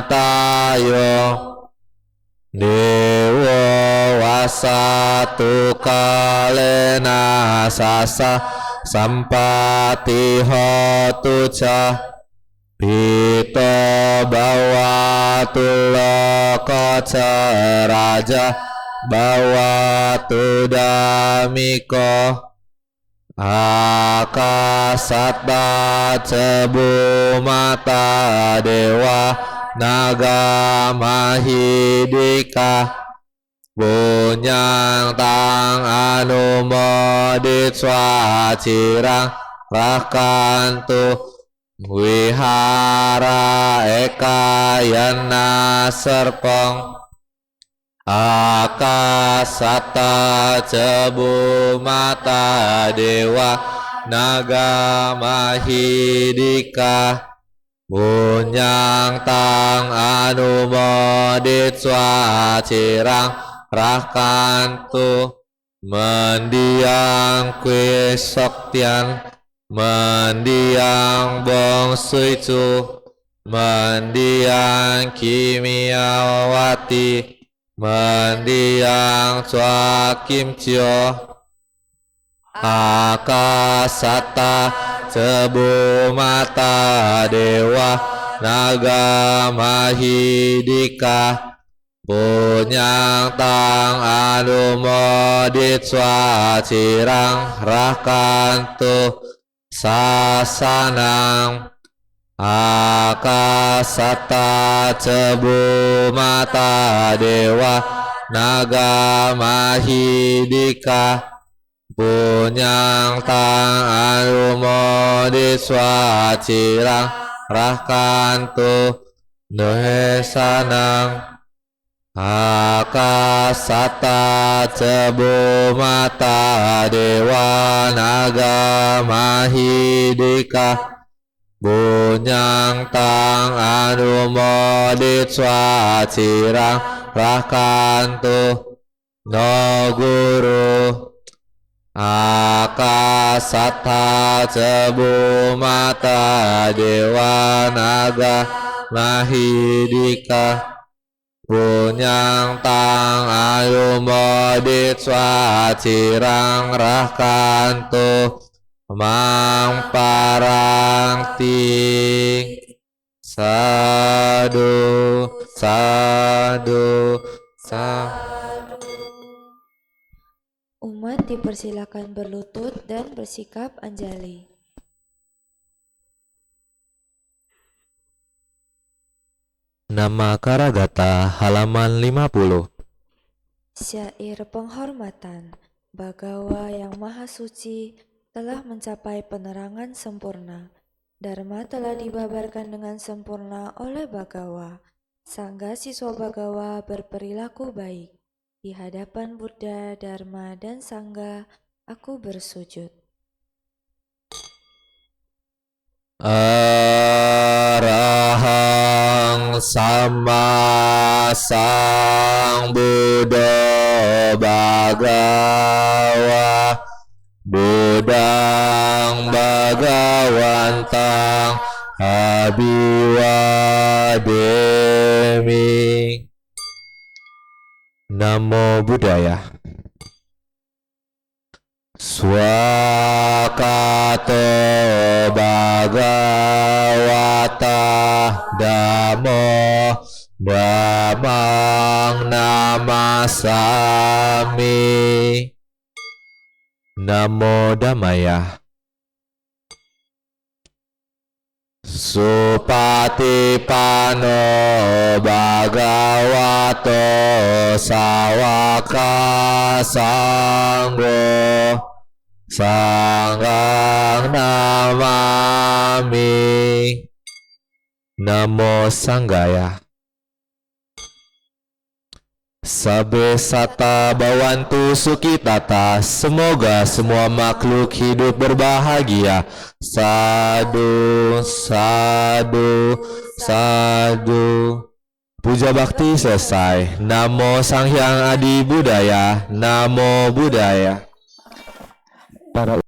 Dewa wasatu kalena sasa sampati hotu ca Pito bawatu lokoca raja bawatu damiko Akasata Cebu Mata Dewa Naga Mahidika Bunyang Tang Anumodit Swacirang Rakantu Wihara Ekayana Serpong Akasata Cebu Mata Dewa Naga Mahidika Bunyang Tang Anumodit Swacirang Rakantu Mendiang Kwe Soktian Mendiang Bong Suicu Mendiang Kimiawati Mendiang Chua Kim Chio Akasata Cebu Mata Dewa Naga Mahidika Bunyang Tang Anumodit Swacirang Rakantu Sasanang Akasata Cebu Mata Dewa Naga Mahidika Bunyang Tang Anumodit Swacirang rahkantu nuhesanang akasata cebu mata dewa naga mahidika bunyang tang anumodit swacirang rahkantu no guru akasata cebu mata dewa naga mahidika punyang tang ayumodit swacirang rahkantu mang parang ting sadu sadu sadu. Umat dipersilakan berlutut dan bersikap anjali. Nama Karagata halaman 50. Syair penghormatan. Bagawa yang maha suci telah mencapai penerangan sempurna. Dharma telah dibabarkan dengan sempurna oleh Bagawa. Sangga siswa Bagawa berperilaku baik. Di hadapan Buddha, Dharma, dan Sangga, aku bersujud. Arahang sama sang Buddha Bagawa Budang Bagawantang Abiwademi. Namo Buddhaya. Swakato Bhagavata Dhammo Dhammang Namasami. Namo Dhammaya. Supatipano Bhagavato Sawaka Sanggo Sanggang Namami. Namo Sanggaya. Sabe sata bawantu sukitata. Semoga semua makhluk hidup berbahagia. Sadu, sadu, sadu. Puja bakti selesai. Namo Sang Hyang Adi Budaya. Namo Buddhaya. Para